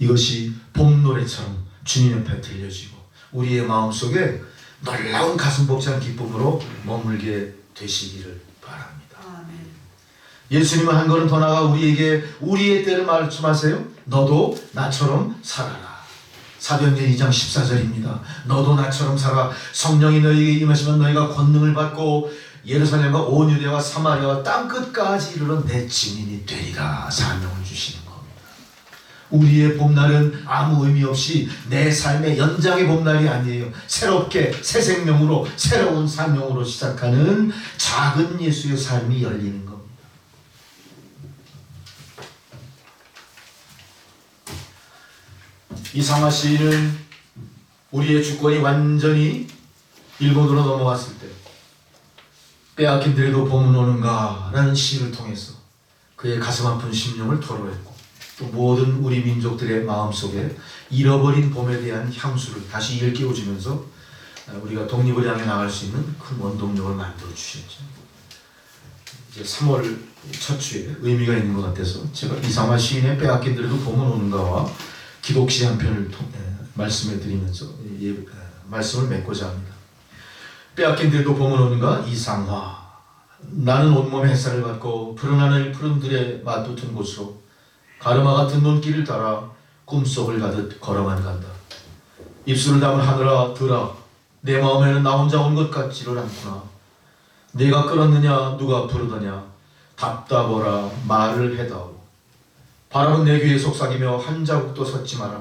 이것이 봄 노래처럼 주님 옆에 들려지고 우리의 마음속에 놀라운 가슴 벅찬 기쁨으로 머물게 되시기를 바랍니다.
아멘.
예수님은 한 걸음 더 나아가 우리에게 우리의 때를 말씀하세요. 너도 나처럼 살아라. 사도행전 2장 14절입니다. 너도 나처럼 살아. 성령이 너희에게 임하시면 너희가 권능을 받고 예루살렘과 온 유대와 사마리아와 땅끝까지 이르러 내 증인이 되리라. 사명을 주시는 겁니다. 우리의 봄날은 아무 의미 없이 내 삶의 연장의 봄날이 아니에요. 새롭게 새 생명으로 새로운 사명으로 시작하는 작은 예수의 삶이 열리는 겁니다. 이상화 시인은 우리의 주권이 완전히 일본으로 넘어갔을 때 빼앗긴 데에도 봄은 오는가 라는 시를 통해서 그의 가슴 아픈 심령을 토로했고 또 모든 우리 민족들의 마음속에 잃어버린 봄에 대한 향수를 다시 일깨워주면서 우리가 독립을 향해 나갈 수 있는 큰 원동력을 만들어 주셨죠. 이제 3월 첫 주에 의미가 있는 것 같아서 제가 이상화 시인의 빼앗긴 데에도 봄은 오는가와 기독시 한 편을 말씀해 드리면서 말씀을 맺고자 합니다. 빼앗긴 데도 봄은 오는가? 이상화. 나는 온몸에 햇살을 받고 푸른 하늘 푸른 들에 맞붙은 곳으로 가르마 같은 눈길을 따라 꿈속을 가듯 걸어만 간다. 입술을 담은 하늘아 들아 내 마음에는 나 혼자 온 것 같지를 않구나. 네가 끌었느냐 누가 부르더냐 답답하라 말을 해다오. 바람은 내 귀에 속삭이며 한 자국도 섰지 마라.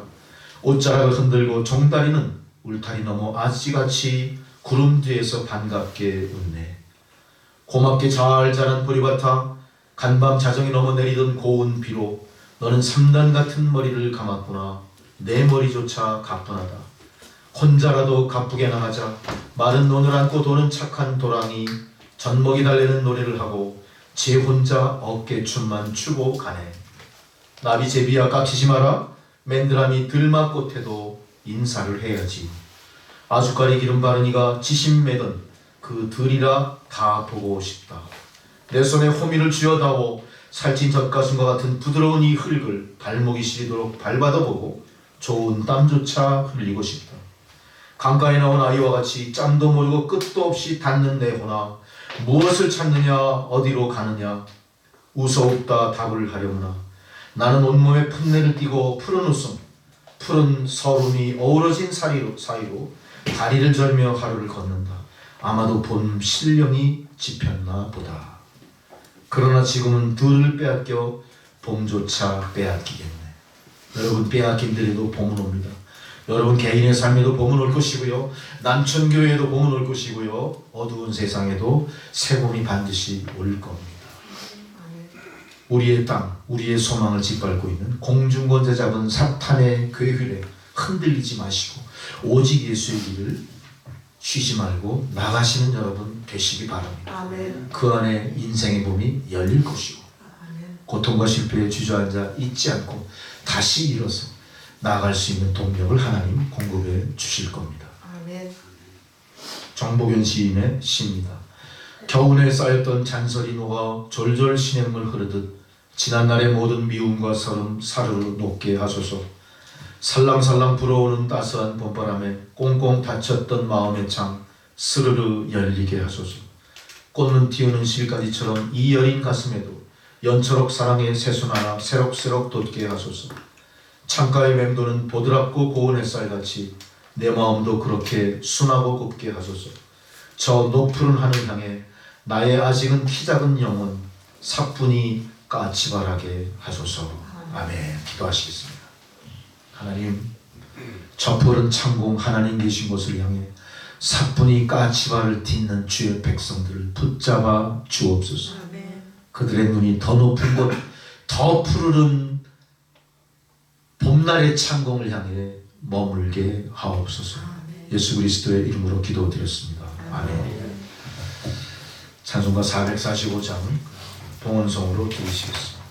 옷자락을 흔들고 종다리는 울타리 넘어 아씨같이 구름 뒤에서 반갑게 웃네. 고맙게 잘 자란 보리밭아 간밤 자정이 넘어 내리던 고운 비로 너는 3단 같은 머리를 감았구나. 내 머리조차 가뿐하다. 혼자라도 가쁘게 나가자. 마른 논을 안고 도는 착한 도랑이 젖먹이 달래는 노래를 하고 제 혼자 어깨춤만 추고 가네. 나비 제비야 깝치지 마라. 맨드라미 들막꽃에도 인사를 해야지. 아주까리 기름 바르니가 지심 매던 그 들이라 다 보고 싶다. 내 손에 호미를 쥐어다오. 살찐 젖가슴과 같은 부드러운 이 흙을 발목이 시리도록 밟아다보고 좋은 땀조차 흘리고 싶다. 강가에 나온 아이와 같이 짬도 모르고 끝도 없이 닿는 내 호나 무엇을 찾느냐 어디로 가느냐 웃어옵다 답을 하려무나. 나는 온몸에 풋내를 띠고 푸른 웃음 푸른 서름이 어우러진 사이로 다리를 절며 하루를 걷는다. 아마도 봄 신령이 지폈나 보다. 그러나 지금은 들을 빼앗겨 봄조차 빼앗기겠네. 여러분 빼앗긴 데에도 봄은 옵니다. 여러분 개인의 삶에도 봄은 올 것이고요. 남천교회에도 봄은 올 것이고요. 어두운 세상에도 새 봄이 반드시 올 겁니다. 우리의 땅, 우리의 소망을 짓밟고 있는 공중권세 잡은 사탄의 괴휼에 흔들리지 마시고 오직 예수의 길을 쉬지 말고 나가시는 여러분 되시기 바랍니다.
아멘.
그 안에 인생의 봄이 열릴 것이고
아멘.
고통과 실패에 주저앉아 있지 않고 다시 일어서 나아갈 수 있는 동력을 하나님 공급해 주실 겁니다.
아멘.
정복연 시인의 시입니다. 겨우내 쌓였던 잔설이 녹아 졸졸 시냇물 흐르듯 지난날의 모든 미움과 서름 사르르 녹게 하소서. 살랑살랑 불어오는 따스한 봄바람에 꽁꽁 닫혔던 마음의 창 스르르 열리게 하소서. 꽃눈 띄우는 실가지처럼 이 여린 가슴에도 연초록 사랑의 새순 하나 새록새록 돋게 하소서. 창가에 맴도는 보드랍고 고운 햇살같이 내 마음도 그렇게 순하고 곱게 하소서. 저 높푸른 하늘 향해 나의 아직은 키 작은 영혼 사뿐히 까치발하게 하소서. 아멘. 기도하시겠습니다. 하나님, 저 푸른 창공 하나님 계신 곳을 향해 사뿐히 까치발을 딛는 주의 백성들을 붙잡아 주옵소서. 그들의 눈이 더 높은 곳, 더 푸르른 봄날의 창공을 향해 머물게 하옵소서. 예수 그리스도의 이름으로 기도드렸습니다. 아멘. 찬송가 445장은 봉헌송으로 드리시겠습니다.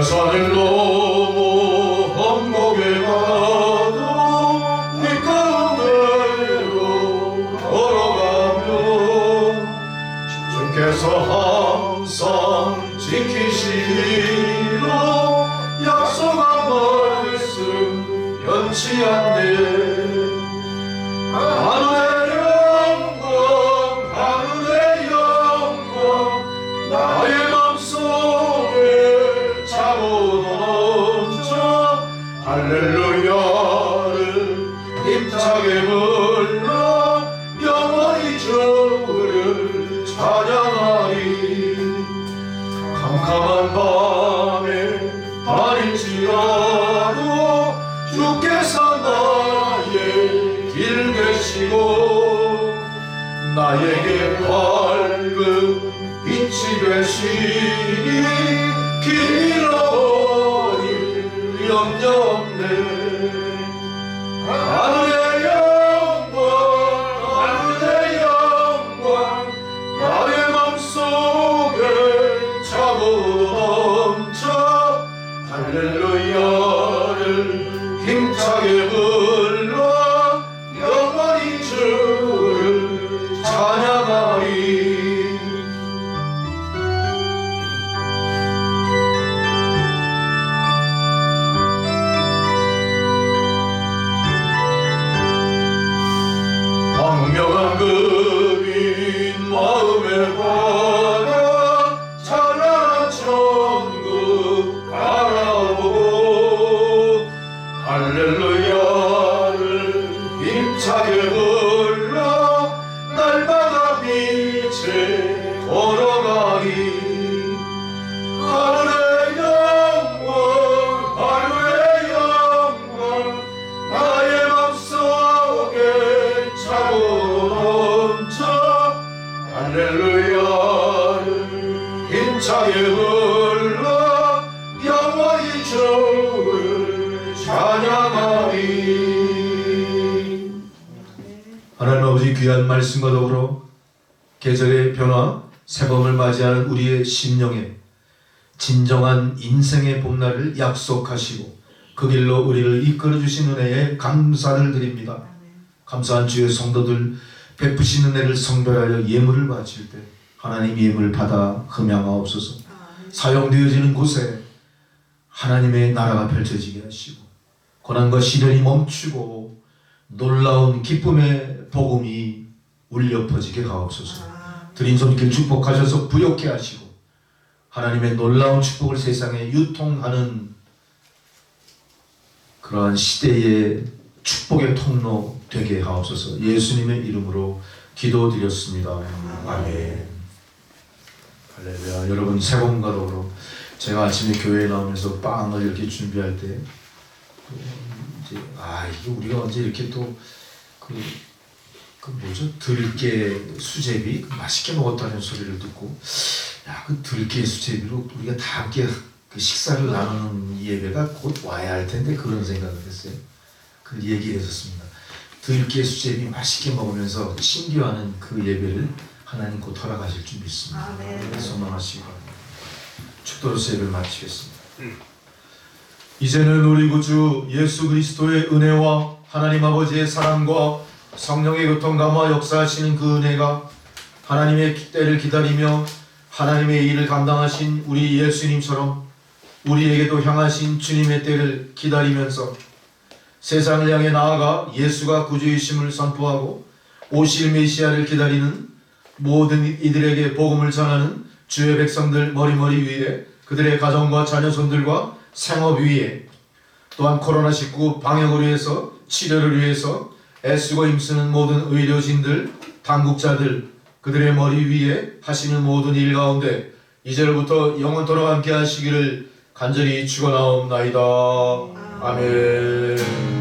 산을 넘어 한복에 가도 네 가운데로 걸어가면 주께서 항상 지키시리라 약속한 말씀 변치 않네. 하늘의 영광 하늘의 영광 나의 맘속에 차고 넘쳐 할렐루야를 힘차게 불러 영원히 주를 찬양하리. 캄캄한 밤에 다닐지라도 주께서 나의 길 되시고 나에게 밝은 빛이 되시니 길 잃어버릴 염려 없네. 하늘의 영광 하늘의 영광 나의 맘속에 차고 넘쳐 할렐루야를 힘차게 불러 영원히 주를 찬양하리. 광명한 금인 마음의 바다 찬란한 천국 바라보고 할렐루야를 힘차게 불러 날마다 빛에 걸어가리. 하늘의 영광 하늘의 영광 나의 맘속에 차고 넘쳐 할렐루야를 힘차게 불러 영원히 주를 찬양하리. 하나님 아버지, 귀한 말씀과 더불어 계절의 변화 새봄을 맞이하는 우리의 심령에 진정한 인생의 봄날을 약속하시고 그 길로 우리를 이끌어 주신 은혜에 감사를 드립니다. 감사한 주의 성도들 베푸신 은혜를 성별하여 예물을 바칠 때 하나님 예물 받아 흠양하옵소서. 사용되어지는 곳에 하나님의 나라가 펼쳐지게 하시고 고난과 시련이 멈추고 놀라운 기쁨의 복음이 울려 퍼지게 하옵소서. 드린 손길 축복하셔서 부욕케 하시고 하나님의 놀라운 축복을 세상에 유통하는 그러한 시대의 축복의 통로 되게 하옵소서. 예수님의 이름으로 기도드렸습니다. 아멘. 할렐루야. 여러분, 새봄과 더불어 제가 아침에 교회에 나오면서 빵을 이렇게 준비할 때 이제 이게 우리가 언제 이렇게 또 뭐죠? 들깨 수제비 맛있게 먹었다는 소리를 듣고 그 들깨 수제비로 우리가 다 함께 그 식사를 나누는 예배가 곧 와야 할 텐데 그런 생각을 했어요. 그 얘기를 했었습니다. 들깨 수제비 맛있게 먹으면서 친교하는 그 예배를 하나님 곧 허락하실 줄 믿습니다. 소망하시기 바랍니다. 축도로서 예배를 마치겠습니다. 이제는 우리 구주 예수 그리스도의 은혜와 하나님 아버지의 사랑과 성령의 교통감화 역사하시는 그 은혜가 하나님의 때를 기다리며 하나님의 일을 감당하신 우리 예수님처럼 우리에게도 향하신 주님의 때를 기다리면서 세상을 향해 나아가 예수가 구주이심을 선포하고 오실 메시아를 기다리는 모든 이들에게 복음을 전하는 주의 백성들 머리머리 위에 그들의 가정과 자녀손들과 생업 위에 또한 코로나19 방역을 위해서 치료를 위해서 애쓰고 힘쓰는 모든 의료진들, 당국자들 그들의 머리 위에 하시는 모든 일 가운데 이제로부터 영원토록 함께 하시기를 간절히 축원하옵나이다. 아멘.